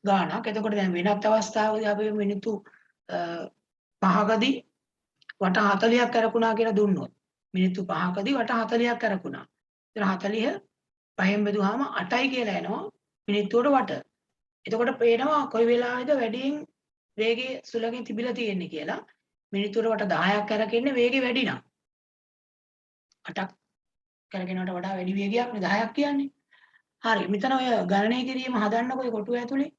ගානක්. එතකොට දැන් වෙනත් අවස්ථාවකදී අපි මිනිත්තු 5කදී වට 40ක් කරකුණා කියලා දුන්නොත් මිනිත්තු 5කදී වට 40ක් කරකුණා. ඒතර 40 5න් බෙදුවාම 8යි කියලා එනවා මිනිත්තුවට වට. එතකොට පේනවා කොයි වෙලාවෙද වැඩියෙන් වේගයේ සුළඟින් තිබිලා තියෙන්නේ කියලා. මිනිත්තුවට වට 10ක් කරකින්නේ වේගය වැඩි නම් 8ක් කරගෙනවට වඩා වැඩි වේගයක් නේ 10ක් කියන්නේ. හරි. මෙතන ඔය ගණනය කිරීම හදන්නකො ඔය කොටුව ඇතුලේ.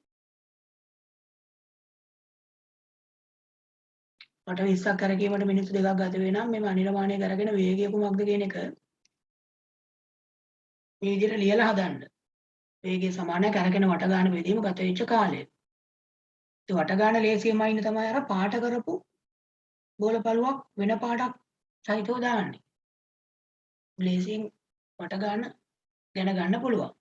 වට 20ක් කරකීමට මිනිත්තු 2ක් ගත වේ නම් මෙම අනිර්මාණය කරගෙන වේගය කුමක්ද කියන එක මේ විදිහට ලියලා හදන්න. වේගය සමානයි කරගෙන වට ගන්න බෙදීම ගත වෙච්ච කාලය. ඒ වට ගන්න ලේසියෙන්ම ඉන්න තමයි අර පාට කරපු බෝල පළුවක් වෙන පාටක් සහිතව දාන්නේ. ලේසියෙන් වට ගන්න දැනගන්න පුළුවන්.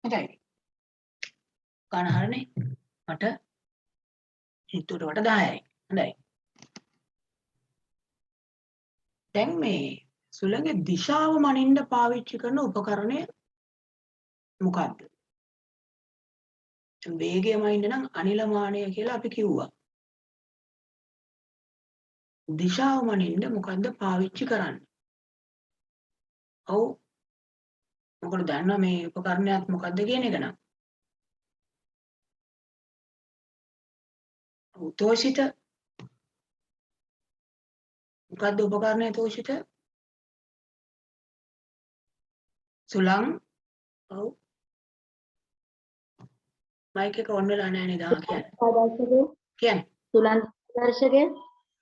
හොඳයි. ගාන හරනේ. වට මිනිත්තුවට වට 10යි. හොඳයි. දැන් මේ සුළඟේ දිශාව මනින්න පාවිච්චි කරන උපකරණය මොකක්ද? වේගය මනින්න නම් අනිලමානය කියලා අපි කිව්වා. දිශාව මනින්න මොකද්ද පාවිච්චි කරන්නේ? ඔව්. මොකද දන්නවා මේ උපකරණයක් මොකද්ද කියන එක නම්. ඔව් තෝෂිත මොකද්ද උපකරණය තෝෂිත? සුළං. ඔව්. මයික් එක ඔන් වෙලා නැහැ නේද? කියන්න. දර්ශකය කියන්න. තුලන් දර්ශකය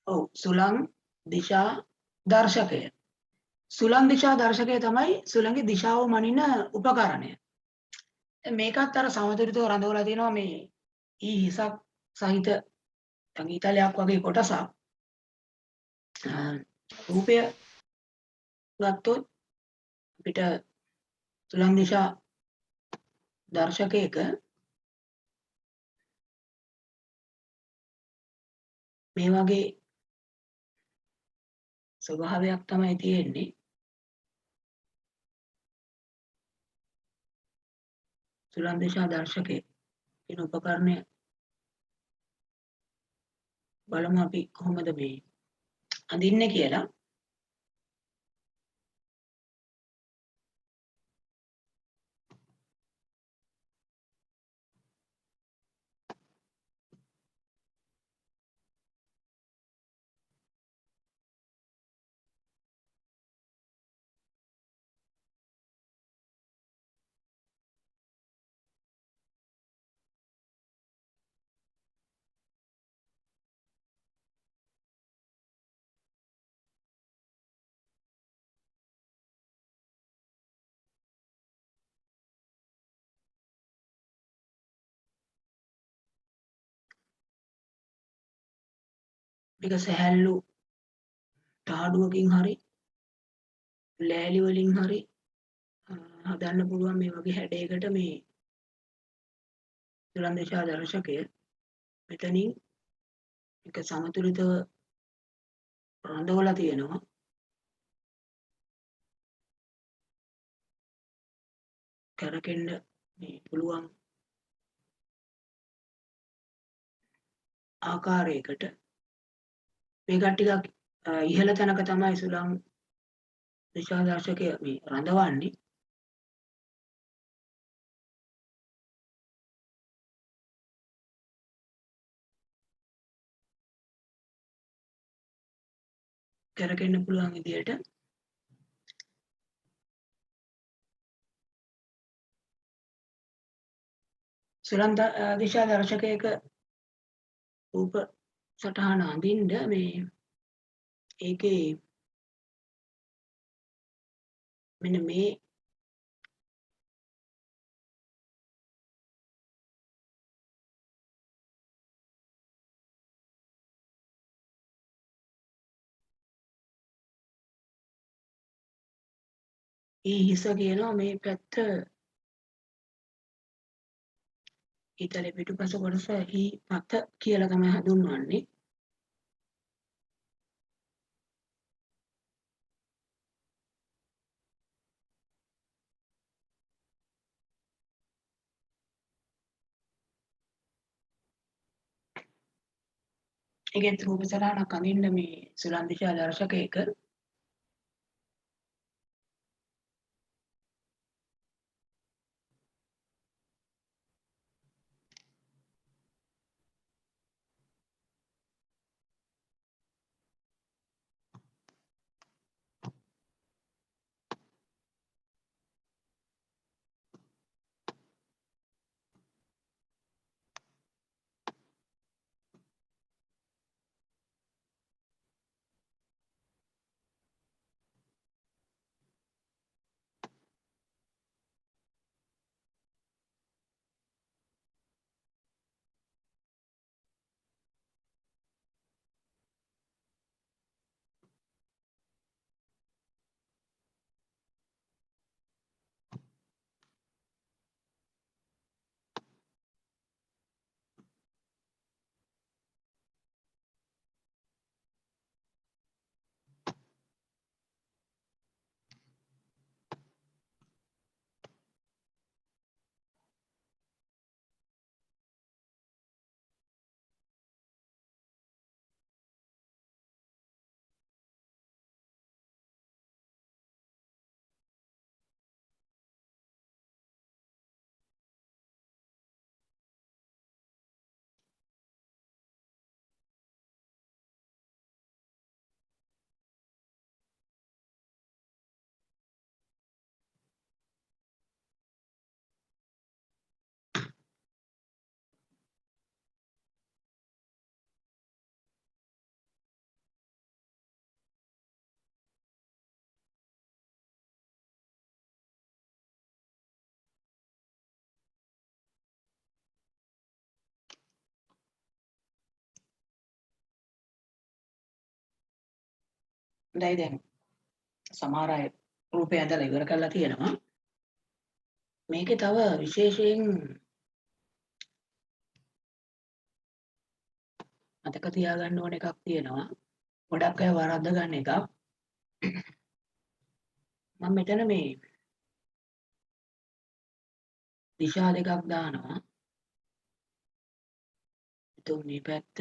ඔව් සුළං දිශා දර්ශකය. සුළං දිශා දර්ශකය තමයි සුළංගේ දිශාව මනින උපකරණය. දැන් මේකත් අර සමතුලිතව රඳවලා තියෙනවා මේ ඊ හිසක් සහිත ඊතලයක් වගේ කොටසක්. රූපය ගත්තොත් අපිට සුළං දිශා දර්ශකයක මේ වගේ ස්වභාවයක් තමයි තියෙන්නේ. සුළං දිශා දර්ශකයේ කියන උපකරණය බලමු අපි කොහොමද මේ අඳින්නේ කියලා. මේක සැහැල්ලු තාඩුවකින් හරි ලෑලි වලින් හරි හදන්න පුළුවන් මේ වගේ හැඩයකට මේ සුළං දිශා දර්ශකය මෙතනින් එක සමතුලිතව රඳවලා තියෙනවා. කරකෙන්න මේ පුළුවන් ආකාරයකට මේක ටිකක් ඉහළ තැනක තමයි සුළං දිශා දර්ශකය මේ රඳවන්නේ. කරකෙන්න පුළුවන් විදියට සුළං දිශා දර්ශකයක රූප සටහන අඳින්න මේ ඒකේ මෙන්න මේ හිස කියනවා මේ පැත්ත ඊතලෙ පිටුපස කොටස පත කියලා තමයි හඳුන්වන්නේ. ඒකෙත් රූප සටහනක් අඳින්න මේ සුළං දිශා දර්ශකයක දැන් සමහර අය රූපය ඇඳලා ඉවර කරලා තියෙනවා. මේකේ තව විශේෂයෙන් මතක තියාගන්න ඕන එකක් තියෙනවා. ගොඩක් අය වරද්ද ගන්න එකක්. මම මෙතන මේ දිශා දෙකක් දානවා. එතකොට මේ පැත්ත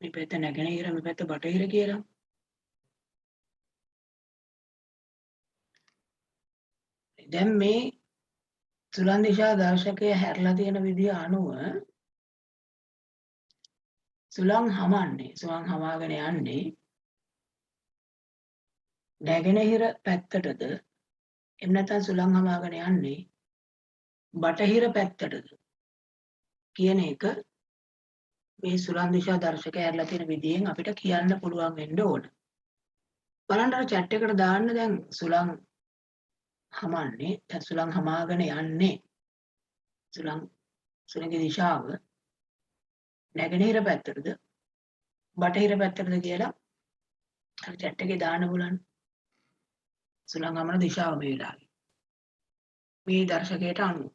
මේ පැත්ත නැගෙනහිර මේ පැත්ත බටහිර කියලා. දැන් මේ සුලන් දිශා දර්ශකය හැරලා තියෙන විදිය අනුව සුලං හමාගෙන යන්නේ නැගෙනහිර පැත්තටද එහෙම නැත්නම් සුලං හමාගෙන යන්නේ බටහිර පැත්තටද කියන එක මේ සුලං දිශා දර්ශකය හැරලා තියෙන විදියෙන් අපිට කියන්න පුළුවන් වෙන්න ඕන. බලන්න අර chat එකට දාන්න දැන් සුලං හමාගෙන යන්නේ සුලංගේ දිශාව නැගෙනහිර පැත්තටද බටහිර පැත්තටද කියලා අර chat එකේ දාන්න බලන්න. සුලං හමන දිශාව මේ වෙලාවේ මේ දර්ශකයට අනුව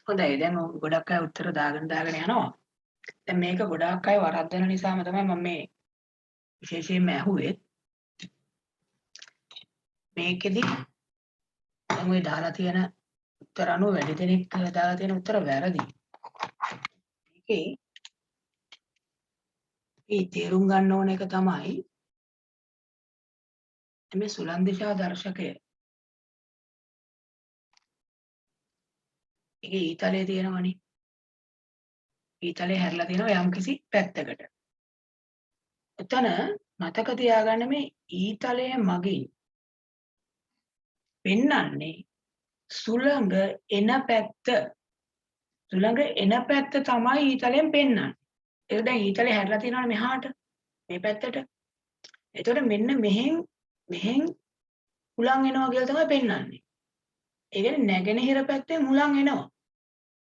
හොඳයි. දැන් ගොඩක් අය උත්තර දාගෙන යනවා. දැන් මේක ගොඩාක් අය වරද්දන නිසාම තමයි මම මේ විශේෂයෙන්ම ඇහුවේ. මේකෙදි දැන් ඔය දාලා තියෙන උත්තර අනුව වැඩි දෙනෙක් දාලා තියෙන උත්තර වැරදි. මේකේ මේ තේරුම් ගන්න ඕන එක තමයි මේ සුලං දිශා දර්ශකය. ඒකේ ඊතලයේ තියෙනවනේ. ඊතලයේ හැරලා තියෙනවා යම්කිසි පැත්තකට. එතන මතක තියාගන්න මේ ඊතලයේ මගින් පෙන්වන්නේ සුළඟ එන පැත්ත. සුළඟ එන පැත්ත තමයි ඊතලයෙන් පෙන්වන්නේ. ඒක දැන් ඊතලේ හැරලා තියෙනවනේ මෙහාට මේ පැත්තට. එතකොට මෙන්න මෙහෙන් හුලං එනවා කියලා තමයි පෙන්වන්නේ. ඒ කියන්නේ නැගෙනහිර පැත්තෙන් හුලං එනවා.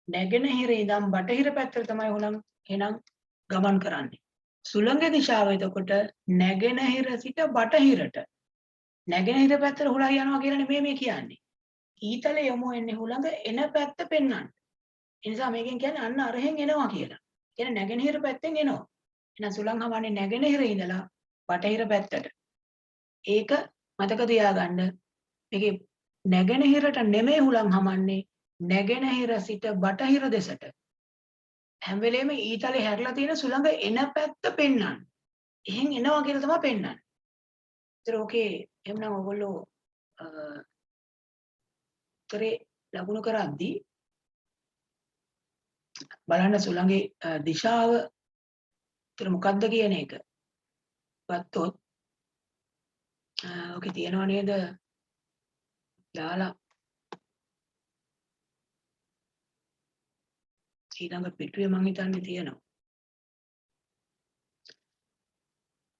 නැගෙනහිර ඉඳන් බටහිර පැත්තට තමයි හුලං එනම් ගමන් කරන්නේ. සුළඟ දිශාව එතකොට නැගෙනහිර සිට බටහිරට. නැගෙනහිර පැත්තට හුලං යනවා කියලා නෙමෙයි මේ කියන්නේ. ඊතලේ යමු එන්නේ හුලඟ එන පැත්ත පෙන්වන්න. ඒ නිසා මේකෙන් කියන්නේ අන්න අරහෙන් එනවා කියලා. කියන්නේ නැගෙනහිර පැත්තෙන් එනවා. එහෙනම් සුළං හමන්නේ නැගෙනහිර ඉඳලා බටහිර පැත්තට. ඒක මතක තියාගන්න. මේකේ නැගෙනහිරට නෙමෙයි හුලං හමන්නේ නැගෙනහිර සිට බටහිර දෙසට. හැම වෙලේම ඊතලේ හැරලා තියෙන සුළඟ එන පැත්ත පෙන්වන්න. එහෙන් එනවා කියලා තමයි පෙන්වන්නේ. ඒතර ඕකේ එහෙනම් ඔයගොල්ලෝ උත්තරේ ලකුණු කරද්දී බලන්න සුළඟේ දිශාව ඒතර මොකක්ද කියන එක ගත්තොත් ඕකේ තියෙනව නේද දාලා ඊළඟ පිටුවේ මම හිතන්නේ තියෙනවා.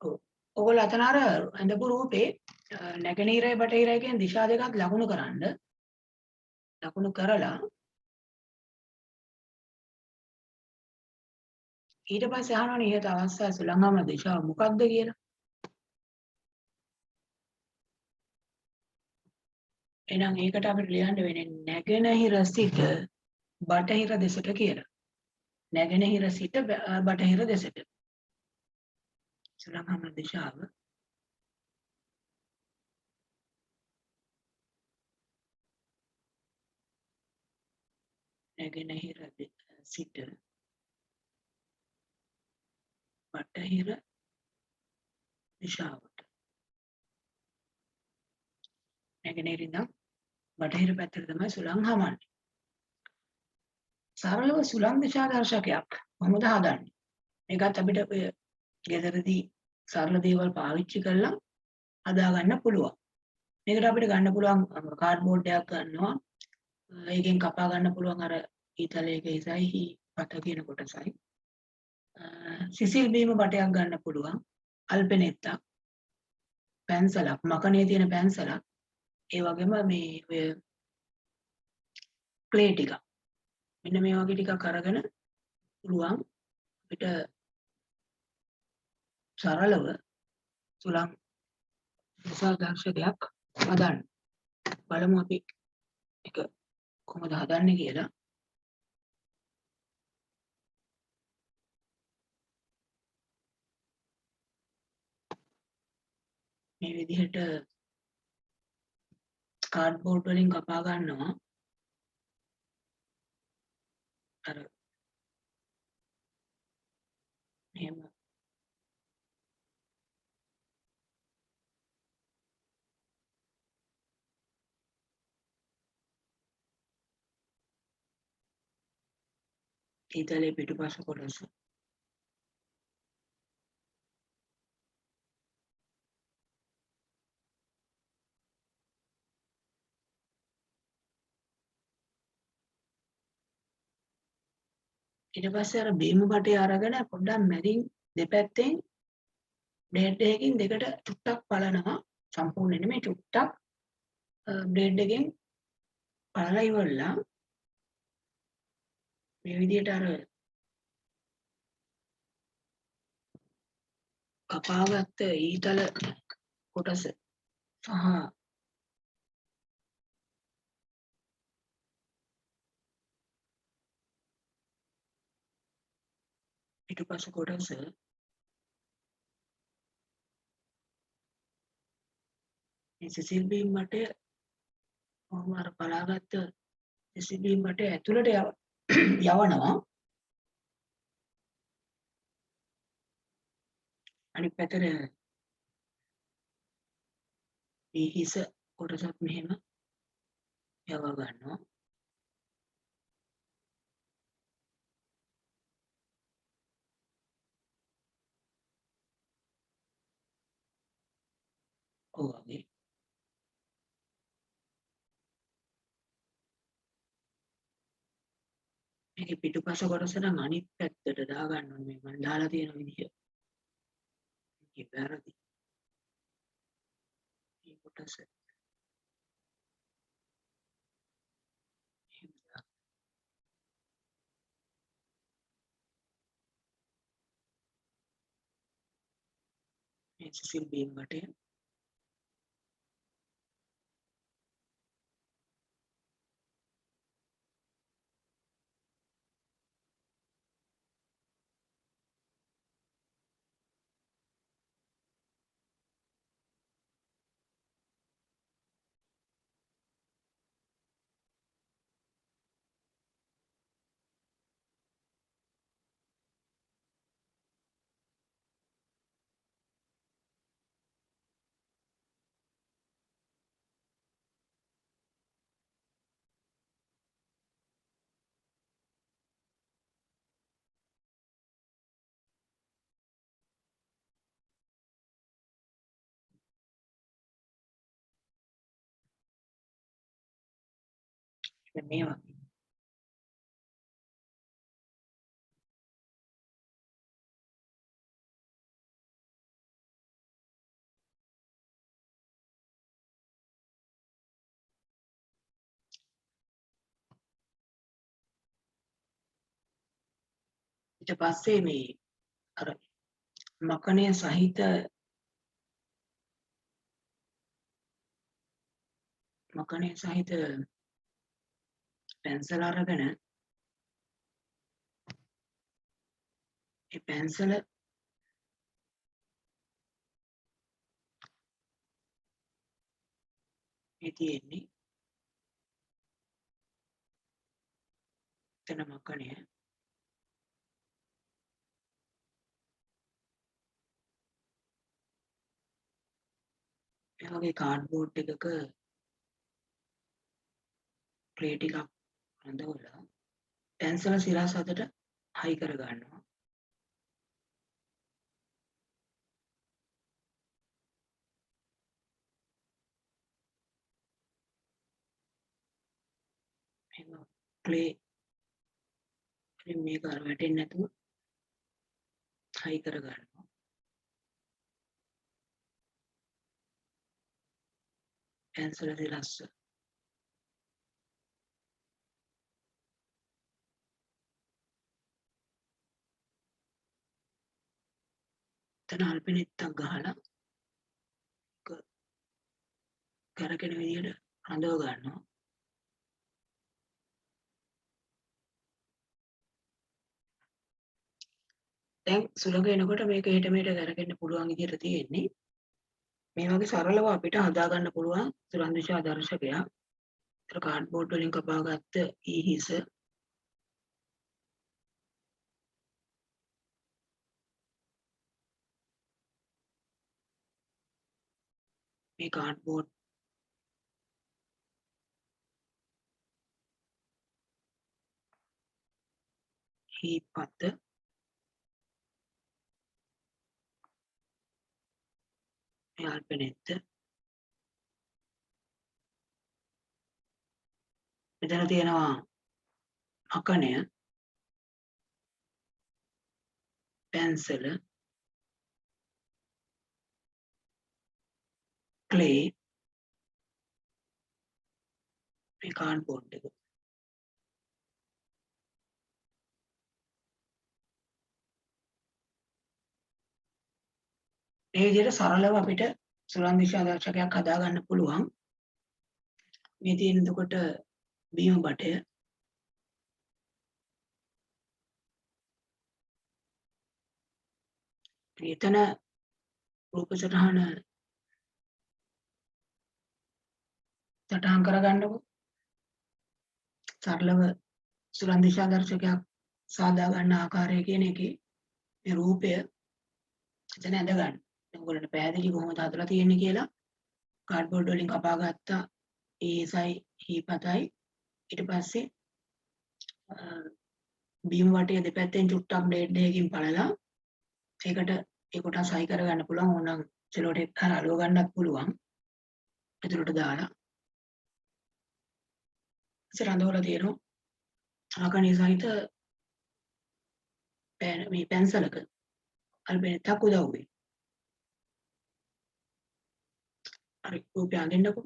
ඔව්. ඔයගොල්ලෝ අතන අර ඇඳපු රූපේ නැගෙනහිරයි බටහිරයි කියන දිශා දෙකක් ලකුණු කරන්න. ලකුණු කරලා ඊට පස්සේ අහනවනේ ඉහත අවස්ථා සුළං හමන දිශාව මොකක්ද කියලා. එහෙනම් ඒකට අපිට ලියන්න වෙන්නේ නැගෙනහිර සිට බටහිර දෙසට කියලා. නැගෙනහිර සිට බටහිර දෙසට. සුළං හමන දිශාව නැගෙනහිර සිට බටහිර දිශාවට. නැගෙනහිර ඉඳන් බටහිර පැත්තට තමයි සුළං හමන්නේ. සරලව සුළං දිශාදර්ශකයක් කොහොමද හදන්නේ? මේකත් අපිට ඔය ගෙදරදී සරල දේවල් පාවිච්චි කරලා හදාගන්න පුළුවන්. මේකට අපිට ගන්න පුළුවන් කාඩ්බෝඩ් එකක් ගන්නවා. ඒකෙන් කපා ගන්න පුළුවන් අර ඊතලයක ඉසයි පත කියන කොටසයි. සිසිල් බීම බටයක් ගන්න පුළුවන්. අල්පෙනෙත්තක්, පැන්සලක්, මකනේ තියෙන පැන්සලක්, ඒ වගේම මේ ඔය ක්ලේ ටික. මෙන්න මේ වගේ ටිකක් අරගෙන පුළුවන් අපිට සරලව සුළං දිශාදර්ශකයක් හදන්න. බලමු අපි ඒක කොහොමද හදන්නේ කියලා. මේ විදිහට කාඩ්බෝඩ් වලින් කපා ගන්නවා. අර මෙහෙම ඊතලයේ පිටුපස කොටස ඊට පස්සේ අර බීම බටේ අරගෙන පොඩ්ඩක් මැදින් දෙපැත්තෙන් බ්ලේඩ් එකකින් දෙකට චුට්ටක් බලනවා. සම්පූර්ණ නෙමෙයි චුට්ටක් බ්ලේඩ් එකෙන් බලලා ඉවරලා මේ විදිහට අර කපාගත්ත ඊතල කොටස සහ පිටුපස කොටස මේ සිසිල් බීම් බටේ කොහොම අර බලාගත්ත සිසිල් බීම් බටේ ඇතුළට යවනවා. අනිත් පැත්තට මේ හිස කොටසත් මෙහෙම යව ගන්නවා. ඔව් වගේ. මේකේ පිටුපස කොටස නම් අනිත් පැත්තට දාගන්න ඕනේ. මේ මම දාලා තියෙන විදිහ. මේකේ වැරදි. මේ කොටස එහෙම දාන්න. මේ සිසිල් බීම් බටේ මේ වගේ. ඊට පස්සේ මේ අර මකණය සහිත පැන්සල අරගෙන ඒ පැන්සල මේ තියෙන්නේ එතන මකණය මේ වගේ කාඩ්බෝඩ් එකක ක්ලේ ටිකක් අඳවලා පැන්සල සිරස් අතට හයි කර ගන්නවා. එහෙම ක්ලේ මේක අර වැටෙන්නේ නැතුව හයි කර ගන්නවා. පැන්සල සිරස් එතන අල්පෙනෙත්තක් ගහලා කැරකෙන විදිහට අඳව ගන්නවා. දැන් සුළඟ එනකොට මේක එහෙට මෙහෙට කැරකෙන්න පුළුවන් විදිහට තියෙන්නේ. මේ වගේ සරලව අපිට හදා ගන්න පුළුවන් සුරං දිශා දර්ශකයක්. ඒතර කාඩ්බෝඩ් වලින් කපාගත්ත ඊහිස මේ කාඩ්බෝඩ් හීපත මේ අල්පෙනෙත්ත මෙතන තියෙනවා අකණය පැන්සල ක්ලේ මේ කාඩ්බෝඩ් එක. මේ විදිහට සරලව අපිට සුරං දිශා දර්ශකයක් හදා ගන්න පුළුවන්. මේ තියෙන එතකොට බීම බටය එතන රූප සටහන් කරගන්නකො. සරලව සුරං දිශා දර්ශකයක් සාදා ගන්න ආකාරය කියන එකේ මේ රූපය එතන ඇඳ ගන්න. දැන් ඔයගොල්ලන්ට පැහැදිලි කොහොමද හදලා තියෙන්නේ කියලා. කාඩ්බෝඩ් වලින් කපාගත්ත ඒසයි හීපතයි ඊට පස්සේ බීම වටේ දෙපැත්තෙන් චුට්ටක් බ්ලේඩ් එකකින් පළලා ඒකට ඒ කොටස් හයි කරගන්න පුළුවන්. ඕනනම් සෙලෝ ටේප් ගහලා අලුව ගන්නත් පුළුවන්. ඇතුළට දාලා ඉතින් රඳවලා තියෙනවා. ආකණී සහිත මේ පැන්සලක අල්පෙනෙත්තක් උදව් වෙයි. හරි රූපය අඳින්නකො.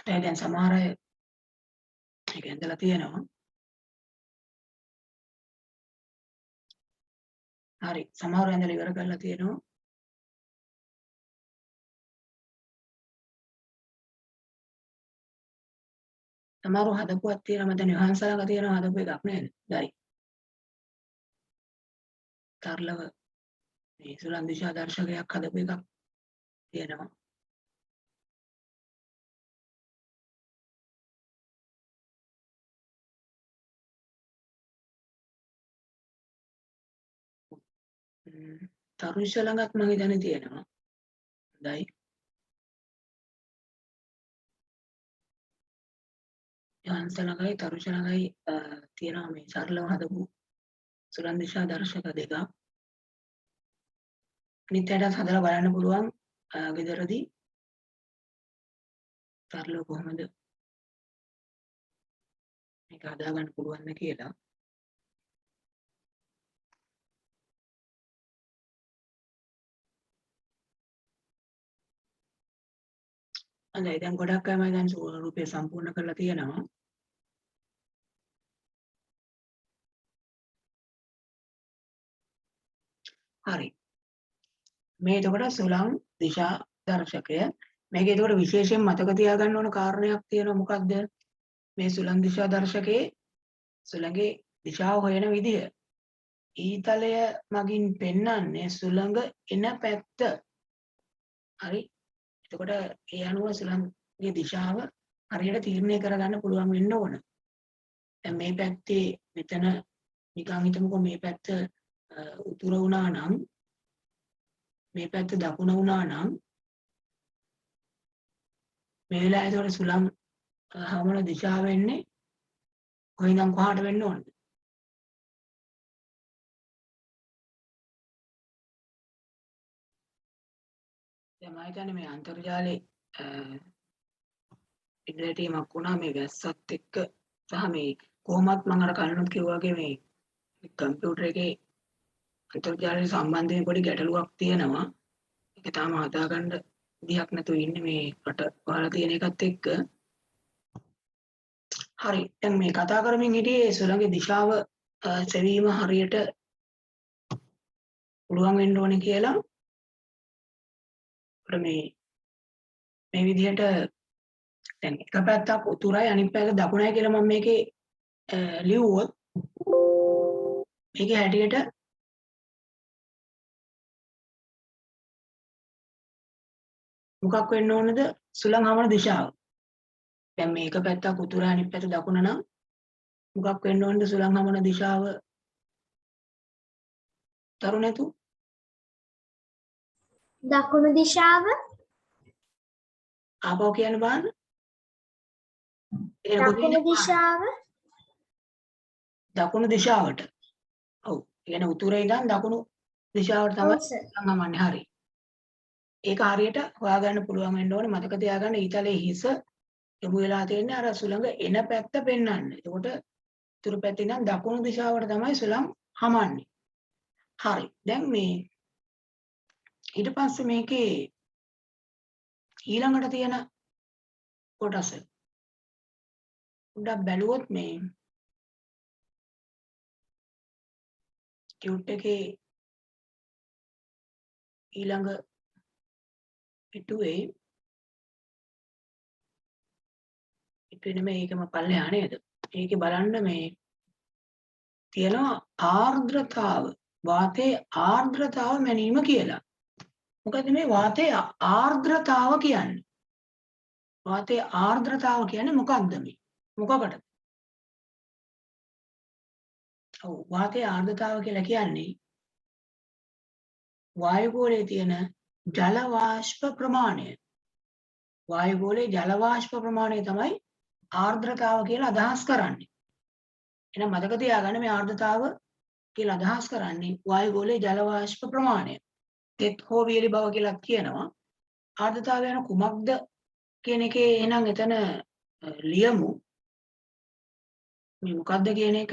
8යි දැන් සමහර අය ඒක ඇඳලා තියෙනවා. හරි. සමහරව ඇඳලා ඉවර කරලා තියෙනවා. සමහරව හදපුවක් තියෙනවා. මම දැන් විහාංශලක තියෙනවා හදපු එකක් නේද? හරි. තරලව මේ සුලන් දිශා දර්ශකයක් හදපු එකක් තියෙනවා. තරුෂ ළඟත් මම හිතන්නේ තියෙනවා. හොඳයි. විහාංශ ළඟයි තරුෂ ළඟයි තියෙනවා මේ සරලව හදපු සුලන් දිශා දර්ශක දෙකක්. නිත්‍යයට හදලා බලන්න පුළුවන් ගෙදරදී සරලව කොහොමද මේක හදාගන්න පුළුවන්ද කියලා. හොඳයි දැන් ගොඩක් අය මම දැන් රූපය සම්පූර්ණ කරලා තියෙනවා. හරි. මේ එතකොට සුලං දිශා දර්ශකය. මේක එතකොට විශේෂයෙන් මතක තියාගන්න ඕන කාරණයක් තියෙනවා මොකක්ද? මේ සුලං දිශා දර්ශකයේ සුළඟේ දිශාව හොයන විදිය. ඊතලය මගින් පෙන්වන්නේ සුළඟ එන පැත්ත. හරි. එතකොට ඒ අනුව සුළංගේ දිශාව හරියට තීරණය කරගන්න පුළුවන් වෙන්න ඕන. දැන් මේ පැත්තේ මෙතන නිකන් හිතමුකෝ මේ පැත්ත උතුර වුණා නම් මේ පැත්ත දකුණ වුණා නම් මේ වෙලාවේ ඒතකොට සුළං හමන දිශාව වෙන්නේ කොහෙන්ද කොහාට වෙන්න ඕනද? දැන් මම හිතන්නේ මේ අන්තර්ජාලේ ඉඩලටීමක් වුණා මේ වැස්සත් එක්ක සහ මේ කොහොමත් මම අර කලිනුත් කිව්වා වගේ මේ කම්පියුටර් එකේ අන්තර්ජාලය සම්බන්ධයෙන් පොඩි ගැටලුවක් තියෙනවා. ඒක තාම හදාගන්න විදිහක් නැතුව ඉන්නේ මේ රට වහලා තියෙන එකත් එක්ක. හරි. දැන් මේ කතා කරමින් හිටියේ සුළඟේ දිශාව සෙවීම හරියට පුළුවන් වෙන්න ඕනේ කියලා. මේ විදිහට දැන් එක පැත්තක් උතුරයි අනිත් පැත්ත දකුණයි කියලා මම මේකේ ලිව්වොත් මේකේ හැටියට මොකක් වෙන්න ඕනද? සුළං හමන දිශාව. දැන් මේක පැත්තක් උතුරයි අනිත් පැත්ත දකුණ නම් මොකක් වෙන්න ඕනද සුළං හමන දිශාව? තරුණතු දකුණු දිශාව. ආපහු කියන්න බලන්න. දකුණු දිශාව. දකුණු දිශාවට. ඔව්. කියන්නේ උතුරේ ඉඳන් දකුණු දිශාවට තමයි සුළං හමන්නේ. හරි. ඒක හරියට හොයාගන්න පුළුවන් වෙන්න ඕනේ. මතක තියාගන්න ඊතලයේ හිස යොමු වෙලා තියෙන්නේ අර සුළඟ එන පැත්ත පෙන්වන්න. එතකොට උතුරු පැත්තේ ඉඳන් දකුණු දිශාවට තමයි සුළං හමන්නේ. හරි. දැන් මේ ඊට පස්සේ මේකේ ඊළඟට තියෙන කොටස පොඩ්ඩක් බැලුවොත් මේ ටියුට් එකේ ඊළඟ පිටුවේ මේකම පල්ලෙහා නේද? ඒකේ බලන්න මේ තියෙනවා ආර්ද්‍රතාව වාතයේ ආර්ද්‍රතාව මැනීම කියලා. මොකද මේ වාතයේ ආර්ද්‍රතාව කියන්නේ? වාතයේ ආර්ද්‍රතාව කියන්නේ මොකක්ද මේ? මොකකටද? ඔව් වාතයේ ආර්ද්‍රතාව කියලා කියන්නේ වායුගෝලයේ තියෙන ජල වාෂ්ප ප්‍රමාණය. වායුගෝලයේ ජල වාෂ්ප ප්‍රමාණය තමයි ආර්ද්‍රතාව කියලා අදහස් කරන්නේ. එහෙනම් මතක තියාගන්න මේ ආර්ද්‍රතාව කියලා අදහස් කරන්නේ වායුගෝලයේ ජල වාෂ්ප ප්‍රමාණය. තෙත් හෝ වියලි බව කියලා කියනවා. ආර්ද්‍රතාවය යන කුමක්ද කියන එකේ එහෙනම් එතන ලියමු. මේ මොකක්ද කියන එක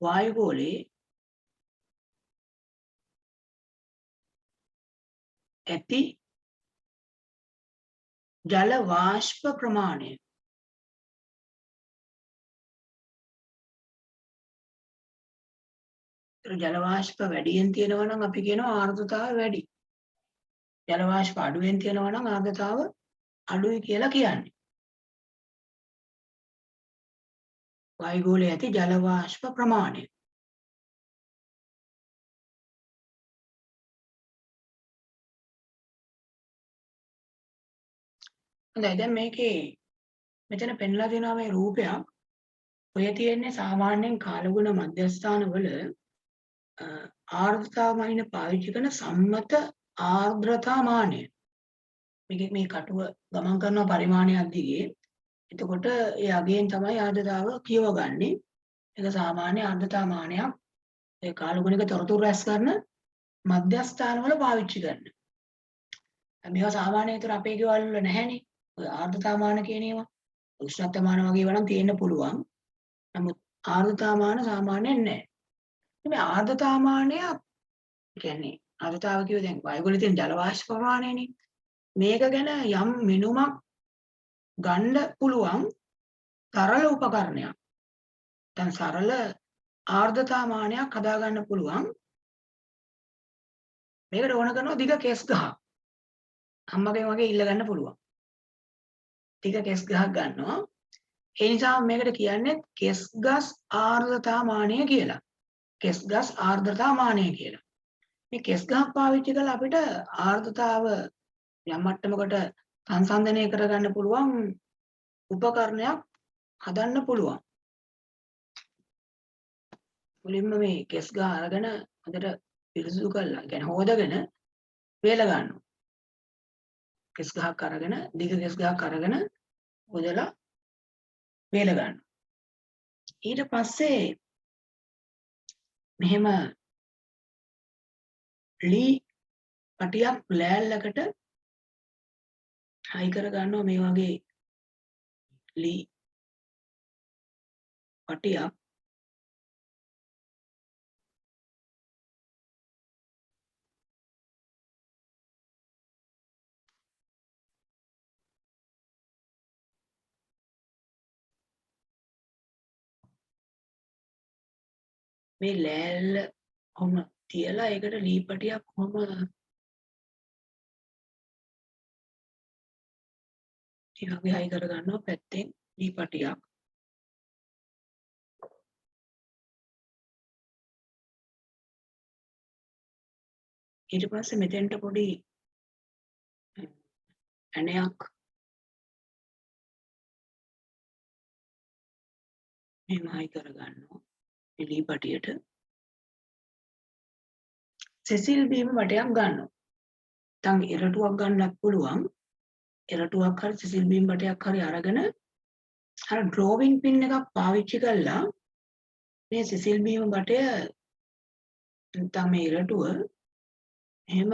වායුගෝලයේ ඇති ජල වාෂ්ප ප්‍රමාණය. ජල වාෂ්ප වැඩියෙන් තියෙනවා නම් අපි කියනවා ආර්ද්‍රතාවය වැඩි. ජල වාෂ්ප අඩුවෙන් තියෙනවා නම් ආර්ද්‍රතාව අඩුයි කියලා කියන්නේ. වායුගෝලයේ ඇති ජල වාෂ්ප ප්‍රමාණය. හොඳයි දැන් මේකේ මෙතන පෙන්ලා දෙනවා මේ රූපයක්. ඔය තියෙන්නේ සාමාන්‍යයෙන් කාලගුණ මධ්‍යස්ථානවල ආර්ද්‍රතාවයින පාවිච්චි කරන සම්මත ආර්ද්‍රතා මානය. මේ කටුව ගමන් කරන පරිමාණයක් දිගේ. එතකොට ඒ අගයෙන් තමයි ආර්ද්‍රතාව කියවගන්නේ. ඒක සාමාන්‍ය ආර්ද්‍රතා මානයක්. ඒ කාලගුණික තොරතුරු රැස් කරන මධ්‍යස්ථානවල පාවිච්චි කරන. මේවා සාමාන්‍යයෙන් ඒතර අපේ ගෙවල් වල නැහැනේ. ඔය ආර්ද්‍රතා මාන කියන ඒවා. උෂ්ණත්ව මාන වගේ ඒවා නම් තියෙන්න පුළුවන්. නමුත් ආර්ද්‍රතා මාන සාමාන්‍යයෙන් නැහැ. මේ ආර්ද්‍රතා මානය කියන්නේ ආර්ද්‍රතාව කියුවේ දැන් වායුගෝලයේ තියෙන ජල වාෂ්ප ප්‍රමාණයනේ. මේක ගැන යම් මිනුමක් ගන්න පුළුවන් තරල උපකරණයක්. දැන් සරල ආර්ද්‍රතා මානයක් හදා ගන්න පුළුවන්. මේකට ඕන කරනවා දිග කෙස් ගහක්. අම්මගෙන් වගේ ඉල්ල ගන්න පුළුවන්. දිග කෙස් ගහක් ගන්නවා. ඒ නිසා මේකට කියන්නේ කෙස් ගස් ආර්ද්‍රතා මානය කියලා. කෙස් ගස් ආර්ද්‍රතා මානය කියලා. මේ කෙස් ගහක් පාවිච්චි කරලා අපිට ආර්ද්‍රතාව යම් මට්ටමකට සංසන්දනය කරගන්න පුළුවන් උපකරණයක් හදන්න පුළුවන්. මුලින්ම මේ කෙස් ගහ අරගෙන හොඳට පිරිසිදු කරලා, يعني හොදගෙන වේල ගන්නවා. කෙස් ගහක් අරගෙන, දිග කෙස් ගහක් අරගෙන හොදලා වේල ගන්නවා. ඊට පස්සේ මෙහෙම ලී පටියක් ලෑල්ලකට හයි කර ගන්නවා මේ වගේ ලී පටියක්. මේ ලෑල්ල කොහොම තියලා ඒකට ලී පටියක් කොහොම ටිකක් හයි කර ගන්නවා පැත්තෙන් ලී පටියක්. ඊට පස්සේ මෙතෙන්ට පොඩි ඇණයක් මෙහෙම හයි කර ගන්නවා ලී පටියට. සෙසිල් බීම වටයක් ගන්නවා. නැත්නම් එරටුවක් ගන්නත් පුළුවන්. එරටුවක් හරි සෙසිල් බීම් වටයක් හරි අරගෙන අර ඩ්‍රෝවිං පින් එකක් පාවිච්චි කරලා මේ සෙසිල් බීම වටය නැත්නම් මේ එරටුව එහෙම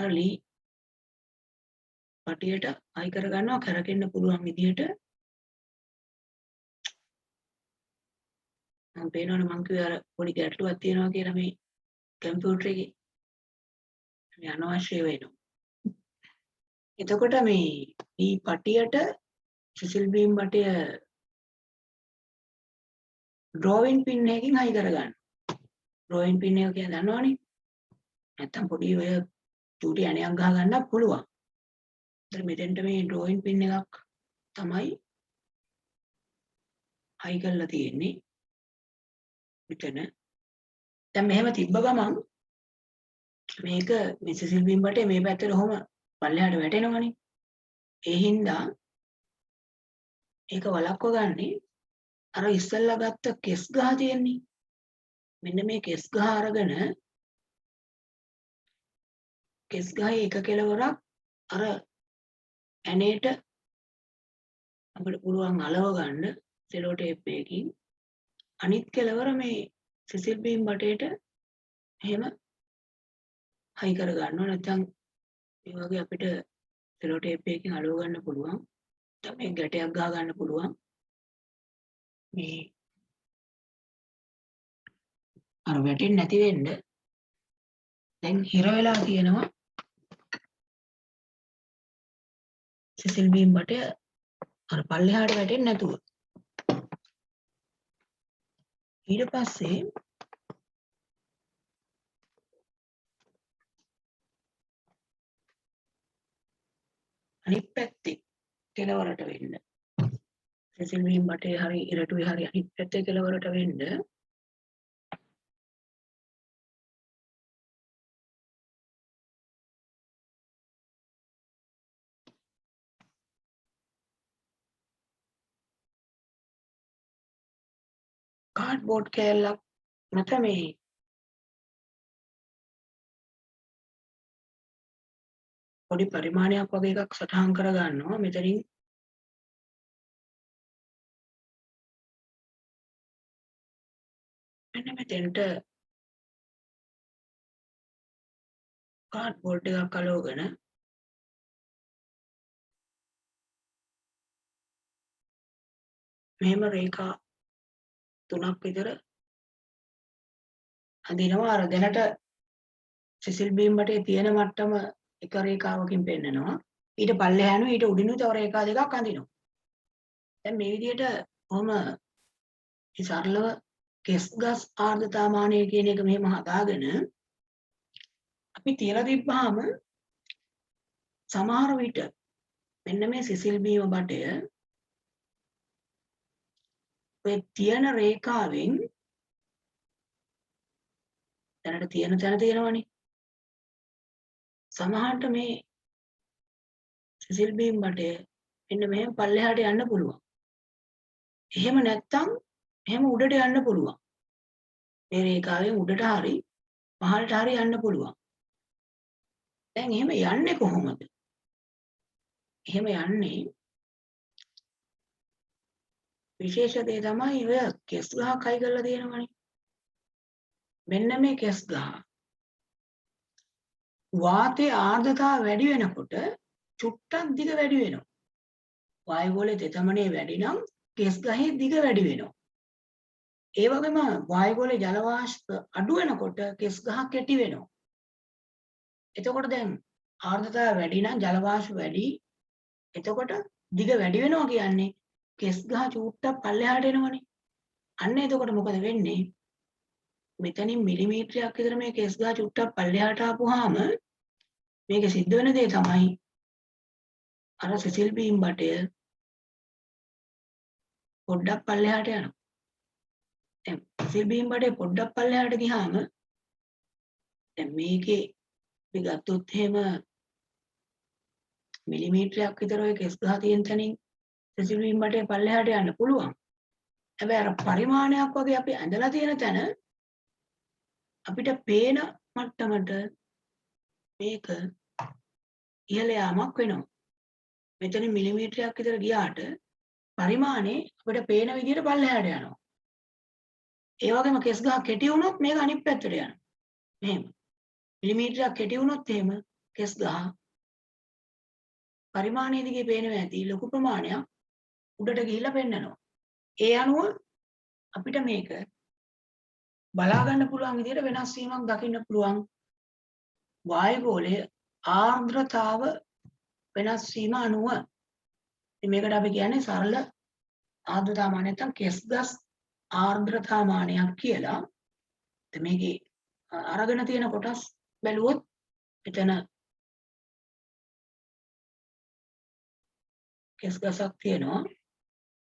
අර ලී පටියට අයි කර ගන්නවා කරකෙන්න පුළුවන් විදිහට. මම පේනවනේ මං කිව්වේ අර පොඩි ගැටලුවක් තියෙනවා කියලා මේ කම්පියුටර් එකේ. මේ අනවශ්‍ය වෙනවා. එතකොට මේ ලී පටියට සිසිල් බීම් වටය ඩ්‍රෝවින් පින් එකකින් අයි කර ගන්න. ඩ්‍රෝවින් පින් එක කියන්නේ දන්නවනේ. නැත්තම් පොඩි ඔය චූටි ඇණයක් ගහ ගන්නත් පුළුවන්. ඒතර මෙතෙන්ට මේ ඩ්‍රෝවින් පින් එකක් තමයි අයි කරලා තියෙන්නේ. මෙතන දැන් මෙහෙම තිබ්බ ගමන් මේක මේ සිසිල් බීම් වටේ මේ පැත්තට ඔහොම පල්ලෙහාට වැටෙනවනේ. ඒ හින්දා ඒක වළක්ව ගන්නේ අර ඉස්සල්ලා ගත්ත කෙස් ගහ තියෙන්නේ. මෙන්න මේ කෙස් ගහ අරගෙන කෙස් ගහේ එක කෙලවරක් අර ඇණේට අපිට පුළුවන් අලව ගන්න සෙලෝ ටේප් එකකින්. අනිත් කෙලවර මේ සිසිල් බීම් වටේට එහෙම හයි කර ගන්නවා. නැත්නම් මේ වගේ අපිට සෙලෝ ටේප් එකකින් අලව ගන්න පුළුවන්. නැත්නම් මේ ගැටයක් ගහ ගන්න පුළුවන්. මේ අර වැටෙන්නේ නැති වෙන්න දැන් හිර වෙලා තියෙනවා සිසිල් බීම් බටය අර පල්ලෙහාට වැටෙන්නේ නැතුව. ඊට පස්සේ අනිත් පැත්තේ කෙලවරට වෙන්න. සිසිල් බීම් බටේ හරි ඉරටුවේ හරි අනිත් පැත්තේ කෙලවරට වෙන්න කාඩ්බෝඩ් කෑල්ලක් මත මේ පොඩි පරිමාණයක් වගේ එකක් සටහන් කර ගන්නවා. මෙතනින් මෙන්න මෙතෙන්ට කාඩ්බෝඩ් එකක් අලවගෙන මෙහෙම රේඛා 3ක් විතර අඳිනවා. අර දැනට සිසිල් බීම් බටේ තියෙන මට්ටම එක රේඛාවකින් පෙන්නනවා. ඊට පල්ලෙහා යනවා. ඊට උඩිනුත් තව රේඛා දෙකක් අඳිනවා. දැන් මේ විදිහට කොහොම සරලව කෙස් ගස් ආර්ද්‍රතාමානය කියන එක මෙහෙම හදාගෙන අපි තියලා තිබ්බහම සමහර විට මෙන්න මේ සිසිල් බීම බටය ඔය තියෙන රේඛාවෙන් දැනට තියෙන තැන තියෙනවනේ. සමහරට මේ සිසිල් බීම් බටය මෙන්න මෙහෙම පල්ලෙහාට යන්න පුළුවන්. එහෙම නැත්තම් එහෙම උඩට යන්න පුළුවන්. මේ රේඛාවෙන් උඩට හරි පහළට හරි යන්න පුළුවන්. දැන් එහෙම යන්නේ කොහොමද? එහෙම යන්නේ විශේෂ දේ තමයි ඔය කෙස් ගහක් හයි කරලා තියෙනවනේ. මෙන්න මේ කෙස් ගහ වාතයේ ආර්ද්‍රතාව වැඩි වෙනකොට චුට්ටක් දිග වැඩි වෙනවා. වායුගෝලයේ තෙතමනේ වැඩි නම් කෙස් ගහේ දිග වැඩි වෙනවා. ඒ වගේම වායුගෝලයේ ජල වාෂ්ප අඩු වෙනකොට කෙස් ගහ කෙටි වෙනවා. එතකොට දැන් ආර්ද්‍රතාව වැඩි නම් ජල වාෂ්ප වැඩි. එතකොට දිග වැඩි වෙනවා කියන්නේ කෙස් ගහ චුට්ටක් පල්ලෙහාට එනවනේ. අන්න එතකොට මොකද වෙන්නේ? මෙතනින් මිලිමීටරයක් විතර මේ කෙස් ගහ චුට්ටක් පල්ලෙහාට ආපුවාම මේක සිද්ධ වෙන දේ තමයි අර සිසිල් බීම් බටය පොඩ්ඩක් පල්ලෙහාට යනවා. දැන් සිසිල් බීම් බටේ පොඩ්ඩක් පල්ලෙහාට ගියාම දැන් මේකේ අපි ගත්තොත් එහෙම මිලිමීටරයක් විතර ඔය කෙස් ගහ තියෙන තැනින් සිසිල් බීම් බටේ පල්ලෙහාට යන්න පුළුවන්. හැබැයි අර පරිමාණයක් වගේ අපි ඇඳලා තියෙන තැන අපිට පේන මට්ටමට මේක ඉහළ යාමක් වෙනවා. මෙතන මිලිමීටරයක් විතර ගියාට පරිමාණේ අපිට පේන විදිහට පල්ලෙහාට යනවා. ඒ වගේම කෙස් ගහ කෙටි වුණොත් මේක අනිත් පැත්තට යනවා. මෙහෙම. මිලිමීටරයක් කෙටි වුණොත් එහෙම කෙස් ගහ පරිමාණයේ දිගේ පේනවා ඇති ලොකු ප්‍රමාණයක් උඩට ගිහිල්ලා පෙන්නනවා. ඒ අනුව අපිට මේක බලා ගන්න පුළුවන් විදිහට වෙනස් වීමක් දකින්න පුළුවන්. වායුගෝලයේ ආර්ද්‍රතාව වෙනස් වීම අනුව මේකට අපි කියන්නේ සරල ආර්ද්‍රතාමානය නැත්නම් කෙස් ගස් ආර්ද්‍රතාමානයක් කියලා. මේකේ අරගෙන තියෙන කොටස් බැලුවොත් එතන කෙස් ගසක් තියෙනවා.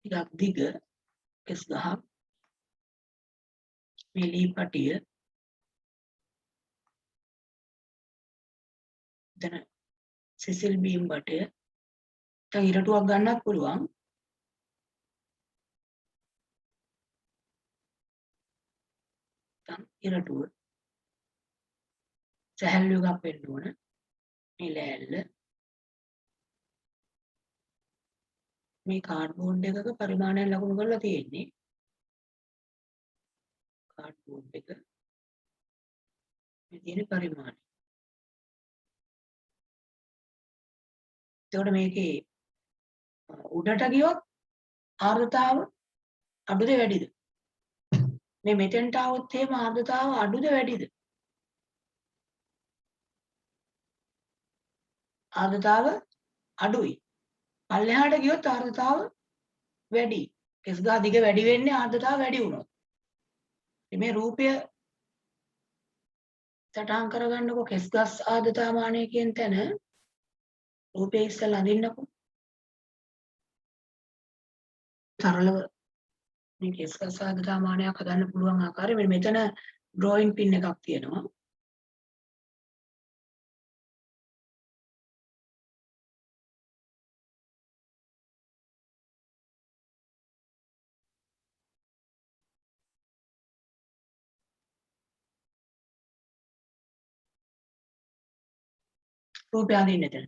ටිකක් දිග කෙස් ගහක්. මේ ලී පටිය එතන සිසිල් බීම් බටය දැන් ඉරටුවක් ගන්නත් පුළුවන්. දැන් ඉරටුව සැහැල්ලු එකක් වෙන්න ඕන. මේ ලෑල්ල මේ කාඩ්බෝඩ් එකක පරිමාණයක් ලකුණු කරලා තියෙන්නේ. කාඩ්බෝඩ් එක මේ තියෙන පරිමාණය. එතකොට මේකේ උඩට ගියොත් ආර්ද්‍රතාව අඩුද වැඩිද? මේ මෙතෙන්ට આવොත් එහෙම ආර්ද්‍රතාව අඩුද වැඩිද? ආර්ද්‍රතාව අඩුයි. පල්ලෙහාට ගියොත් ආර්ද්‍රතාව වැඩි. කෙස් ගහ දිග වැඩි වෙන්නේ ආර්ද්‍රතාව වැඩි වුණොත්. ඉතින් මේ රූපය සටහන් කරගන්නකො කෙස් ගස් ආර්ද්‍රතා මානය කියන තැන රූපය ඉස්සෙල්ලා අඳින්නකො. සරලව මේ කෙස් ගස් ආර්ද්‍රතා මානයක් හදන්න පුළුවන් ආකාරය මෙතන ඩ්‍රෝයින් පින් එකක් තියෙනවා. රූපය අඳින්න එතන.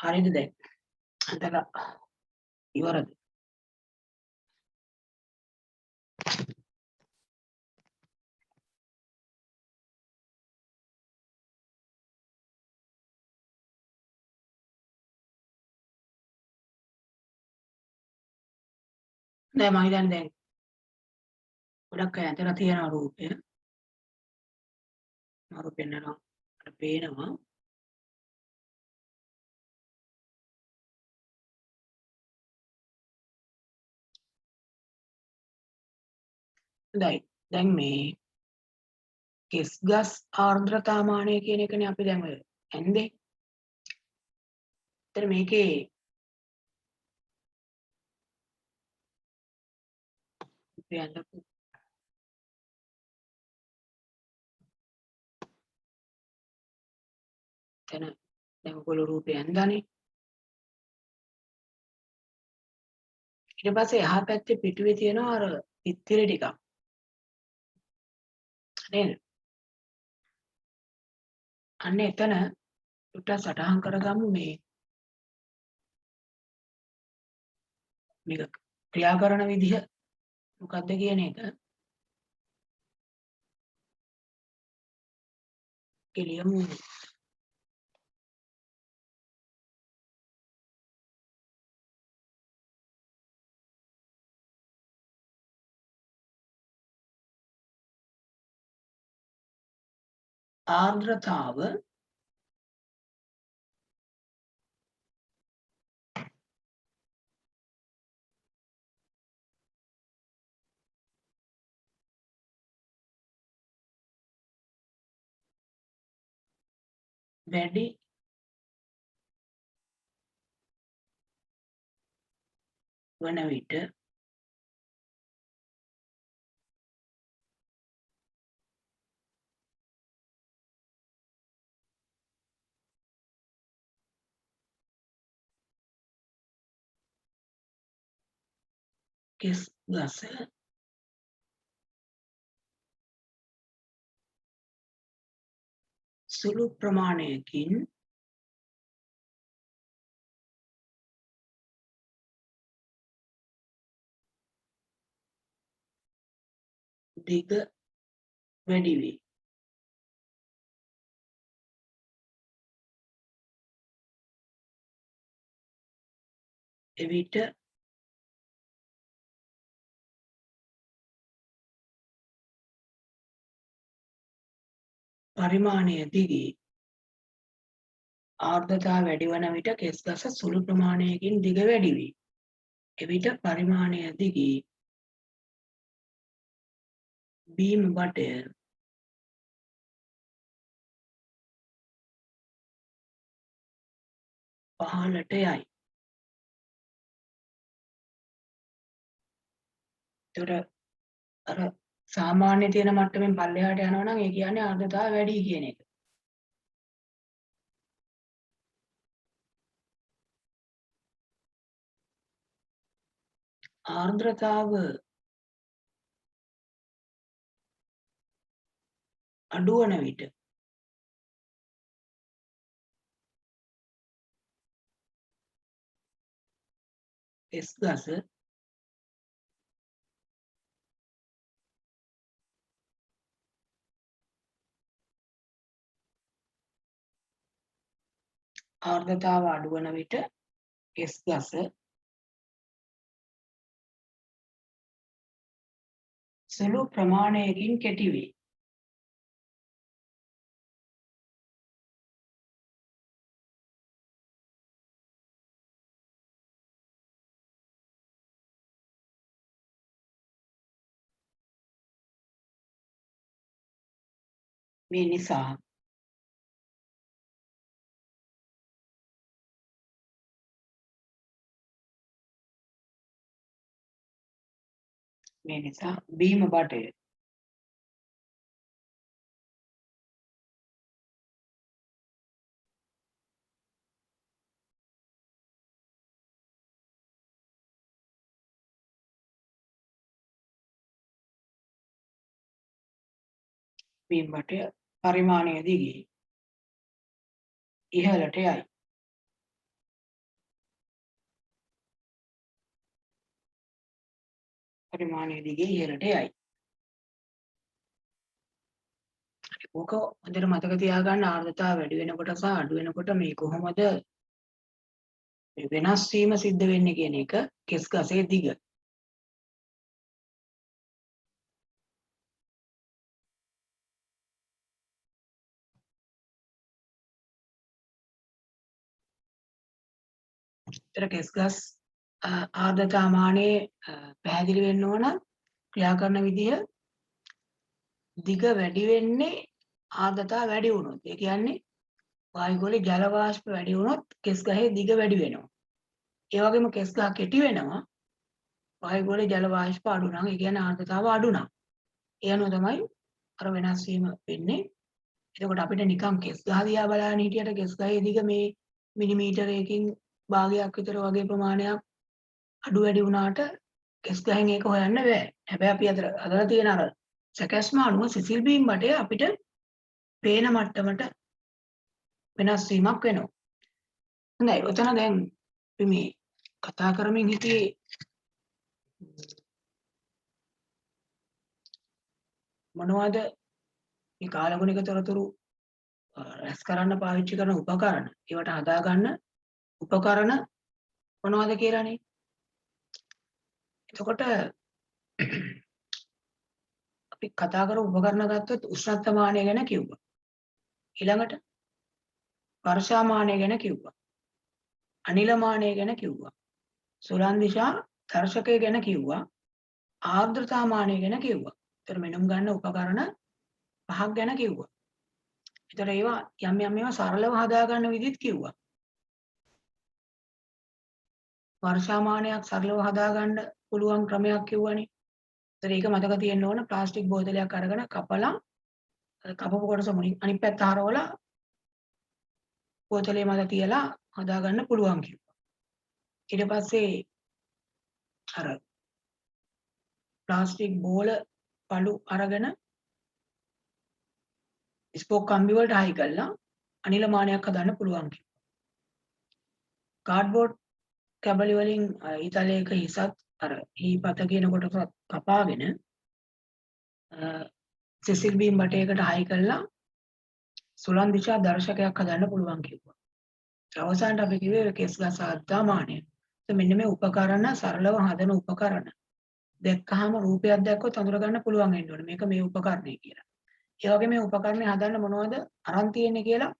හරිද දැන්? අතලා ඉවරද? නෑ මම හිතන්නේ දැන් ගොඩක් අය ඇඳලා තියෙනවා රූපය. මරු පෙන්නනවා. මට පේනවා. හොඳයි. දැන් මේ කෙස් ගස් ආර්ද්‍රතාමානය කියන එකනේ අපි දැන් ඔය ඇන්දේ. ඒතර මේකේ අපි ඇඳපු තැන දැන් ඔයගොල්ලෝ රූපය ඇඳලානේ. ඊට පස්සේ එහා පැත්තේ පිටුවේ තියෙනවා අර පිත්තිරි ටිකක්. නේද? අන්න එතන චුට්ටක් සටහන් කරගමු මේක ක්‍රියා කරන විදිහ මොකක්ද කියන එක. කෙලියමු. ආර්ද්‍රතාව වැඩි වන විට කෙස් ගස සුළු ප්‍රමාණයකින් දිග වැඩි වේ. එවිට පරිමාණය දිගේ ආර්ද්‍රතාව වැඩි වන විට කෙස් ගස සුළු ප්‍රමාණයකින් දිග වැඩි වේ. එවිට පරිමාණය දිගේ බීම බටය පහළට යයි. එතකොට අර සාමාන්‍ය තියෙන මට්ටමින් පල්ලෙහාට යනවා නම් ඒ කියන්නේ ආර්ද්‍රතාව වැඩි කියන එක. ආර්ද්‍රතාව අඩු වන විට කෙස් ගස ආර්ද්‍රතාව අඩු වන විට කෙස් ගස සුළු ප්‍රමාණයකින් කෙටි වේ. මේ නිසා බීම බටය පරිමාණය දිගේ ඉහළට යයි. පරිමාණය දිගේ ඉහළට යයි. ඕක හොඳට මතක තියාගන්න ආර්ද්‍රතාව වැඩි වෙනකොට සහ අඩු වෙනකොට මේ කොහොමද මේ වෙනස් වීම සිද්ධ වෙන්නේ කියන එක කෙස් ගසේ දිග. ඒතර කෙස් ගස් ආර්ද්‍රතාමානයේ පැහැදිලි වෙන්න ඕන ක්‍රියා කරන විදිය දිග වැඩි වෙන්නේ ආර්ද්‍රතාව වැඩි වුණොත්. ඒ කියන්නේ වායුගෝලයේ ජල වාෂ්ප වැඩි වුණොත් කෙස් ගහේ දිග වැඩි වෙනවා. ඒ වගේම කෙස් ගහ කෙටි වෙනවා වායුගෝලයේ ජල වාෂ්ප අඩු නම්. ඒ කියන්නේ ආර්ද්‍රතාව අඩු නම්. ඒ අනුව තමයි අර වෙනස් වීම වෙන්නේ. එතකොට අපිට නිකන් කෙස් ගහ දිහා බලන්න හිටියට කෙස් ගහේ දිග මේ මිලිමීටරයකින් භාගයක් විතර වගේ ප්‍රමාණයක් අඩු වැඩි වුණාට කෙස් ගහෙන් ඒක හොයන්න බෑ. හැබැයි අපි අදලා තියෙන අර සැකැස්ම අනුව සිසිල් බීම් බටේ අපිට පේන මට්ටමට වෙනස් වීමක් වෙනවා. හොඳයි. ඔතන දැන් අපි මේ කතා කරමින් හිටියේ මොනවද මේ කාලගුණික තොරතුරු රැස් කරන්න පාවිච්චි කරන උපකරණ. ඒවට හදාගන්න උපකරණ මොනවද කියලානේ. එතකොට අපි කතා කරපු උපකරණ ගත්තොත් උෂ්ණත්වමානය ගැන කිව්වා. ඊළඟට වර්ෂාමානය ගැන කිව්වා. අනිලමානය ගැන කිව්වා. සුළං දිශා දර්ශකය ගැන කිව්වා. ආර්ද්‍රතාමානය ගැන කිව්වා. ඒතර මෙනුම් ගන්න උපකරණ පහක් ගැන කිව්වා. ඒතර ඒවා යම් ඒවා සරලව හදාගන්න විදිහත් කිව්වා. වර්ෂාමානයක් සරලව හදාගන්න පුළුවන් ක්‍රමයක් කිව්වනේ. ඒතර ඒක මතක තියෙන්න ඕන. ප්ලාස්ටික් බෝතලයක් අරගෙන කපලා කපපු කොටස මුලින් අනිත් පැත්ත හරවලා බෝතලේ මත තියලා හදාගන්න පුළුවන් කිව්වා. ඊට පස්සේ අර ප්ලාස්ටික් බෝල පළු අරගෙන ස්පෝක් කම්බි වලට හයි කරලා අනිලමානයක් හදන්න පුළුවන් කිව්වා. කාඩ්බෝඩ් කැබලි වලින් ඊතලයක හිසත් අර හීපත කියන කොටස කපාගෙන සිසිල් බීම් බටයකට හයි කරලා සුළං දිශා දර්ශකයක් හදන්න පුළුවන් කිව්වා. අවසානට අපි කිව්වේ කෙස් ගස් ආර්ද්‍රතාමානය. මෙන්න මේ උපකරණ සරලව හදන උපකරණ. දැක්කහම රූපයක් දැක්කොත් අඳුර ගන්න පුළුවන් වෙන්න ඕනේ. මේක මේ උපකරණය කියලා. ඒ වගේ මේ උපකරණය හදන්න මොනවද අරන් තියෙන්නේ කියලා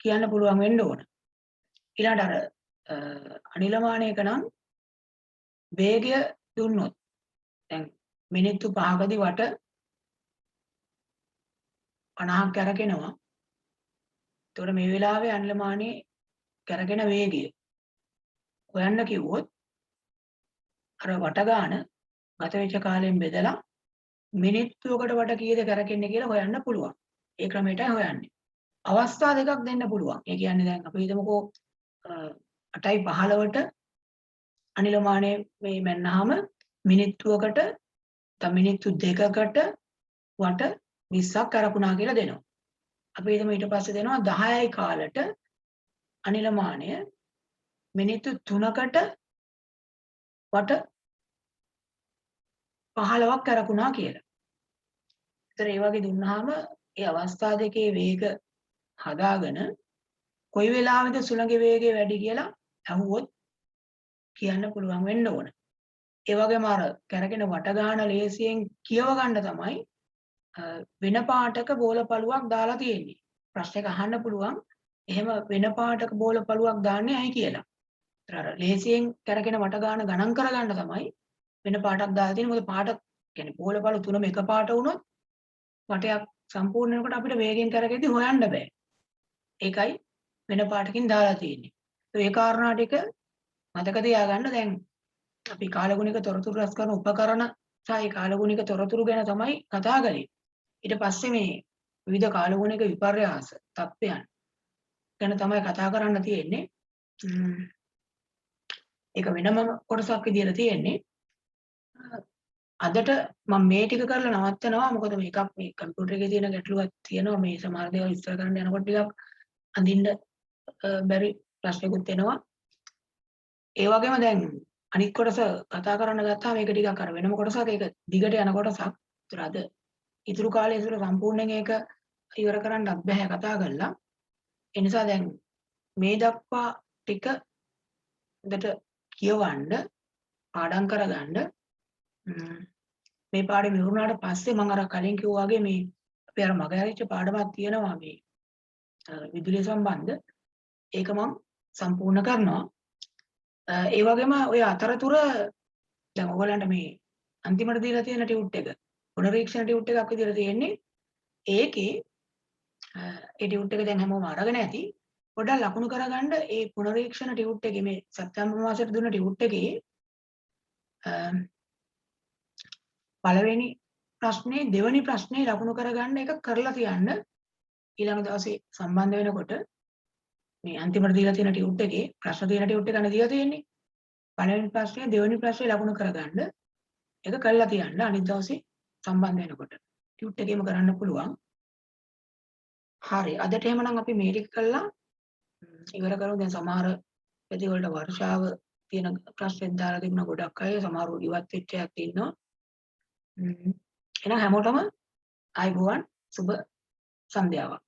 කියන්න පුළුවන් වෙන්න ඕන. ඊළඟට අර අනිලමානයක නම් වේගය දුන්නොත් දැන් මිනිත්තු 5කදී වට 50ක් කරකිනවා. ඒතකොට මේ වෙලාවේ අනිලමානයේ කරගෙන වේගය හොයන්න කිව්වොත් අර වට ගන්න ගත වෙච්ච කාලයෙන් බෙදලා මිනිත්තුවකට වට කීයද කරකෙන්නේ කියලා හොයන්න පුළුවන්. ඒ ක්‍රමයටයි හොයන්නේ. අවස්ථා දෙකක් දෙන්න පුළුවන්. ඒ කියන්නේ දැන් අපි හිතමුකෝ 8:15ට අනිලමානයේ මේ මැන්නාම මිනිත්තුවකට තව මිනිත්තු 2කට වට 20ක් කරකුණා කියලා දෙනවා. අපි හිතමු ඊට පස්සේ දෙනවා 10යි කාලට අනිලමානය මිනිත්තු 3කට වට 15ක් කරකුණා කියලා. ඒතර ඒ වගේ දුන්නාම ඒ අවස්ථා දෙකේ වේග හදාගෙන කොයි වෙලාවෙද සුළඟේ වේගය වැඩි කියලා අහුවොත් කියන්න පුළුවන් වෙන්න ඕන. ඒ වගේම අර කරගෙන වට ගන්න ලේසියෙන් කියව ගන්න තමයි වෙන පාටක බෝල පළුවක් දාලා තියෙන්නේ. ප්‍රශ්නයක අහන්න පුළුවන් එහෙම වෙන පාටක බෝල පළුවක් දාන්නේ ඇයි කියලා. ඒතර අර ලේසියෙන් කරගෙන වට ගන්න ගණන් කරගන්න තමයි වෙන පාටක් දාලා තියෙන්නේ. මොකද පාට කියන්නේ බෝල පළු තුනම එක පාට වුණොත් වටයක් සම්පූර්ණ වෙනකොට අපිට වේගෙන් කරගෙද්දි හොයන්න බෑ. ඒකයි වෙන පාටකින් දාලා තියෙන්නේ. ඒ කාරණා ටික මතක තියාගන්න. දැන් අපි කාලගුණික තොරතුරු රැස් කරන උපකරණ සහ ඒ කාලගුණික තොරතුරු ගැන තමයි කතා කරන්නේ. ඊට පස්සේ මේ විවිධ කාලගුණික විපර්යාස තත්ත්වයන් ගැන තමයි කතා කරන්න තියෙන්නේ. ඒක වෙනම කොටසක් විදියට තියෙන්නේ. අදට මම මේ ටික කරලා නවත්තනවා. මොකද මේකක් මේ කම්පියුටර් එකේ තියෙන ගැටලුවක් තියෙනවා. මේ සමහර දේවල් ඉස්සර කරන්න යනකොට ටිකක් අඳින්න බැරි ප්‍රශ්නකුත් එනවා. ඒ වගේම දැන් අනිත් කොටස කතා කරන්න ගත්තාම ඒක ටිකක් අර වෙනම කොටසක් ඒක දිගට යන කොටසක්. ඒතර අද ඉතුරු කාලය තුළ සම්පූර්ණයෙන් ඒක ඉවර කරන්නත් බෑ කතා කරලා. ඒ නිසා දැන් මේ දක්වා ටික හොඳට කියවන්න පාඩම් කරගන්න. මේ පාඩම ඉවරුනාට පස්සේ මම අර කලින් කිව්වා වගේ මේ අපේ අර මගහැරිච්ච පාඩමක් තියෙනවා මේ විදුලිය සම්බන්ධ. ඒක මම සම්පූර්ණ කරනවා. ඒ වගේම ඔය අතරතුර දැන් ඔයගලන්ට මේ අන්තිමට දීලා තියෙන ටියුට් එක පුනරීක්ෂණ ටියුට් එකක් විදිහට තියෙන්නේ. ඒකේ ඒ ටියුට් එක දැන් හැමෝම අරගෙන ඇති. පොඩ්ඩක් ලකුණු කරගන්න ඒ පුනරීක්ෂණ ටියුට් එකේ මේ සැප්තැම්බර් මාසෙට දුන්න ටියුට් එකේ පළවෙනි ප්‍රශ්නේ දෙවෙනි ප්‍රශ්නේ ලකුණු කරගන්න එක කරලා තියන්න. ඊළඟ දවසේ සම්බන්ධ වෙනකොට මේ අන්තිමට දීලා තියෙන ටියුට් එකේ ප්‍රශ්න තියෙන ටියුට් එක ගන්න දීලා තියෙන්නේ. පළවෙනි ප්‍රශ්නේ දෙවෙනි ප්‍රශ්නේ ලකුණු කරගන්න ඒක කරලා තියන්න. අනිත් දවසේ සම්බන්ධ වෙනකොට ටියුට් එකේම කරන්න පුළුවන්. හරි. අදට එහෙමනම් අපි මේ ටික කළා ඉවර කරමු. දැන් සමහර පැති වලට වර්ෂාව තියෙන ප්‍රශ්නෙත් දාලා තිබුණා ගොඩක් අය. සමහරව ඉවත් වෙච්ච අයත් ඉන්නවා. එහෙනම් හැමෝටම ආයුබෝවන් සුබ සන්ධ්‍යාවක්.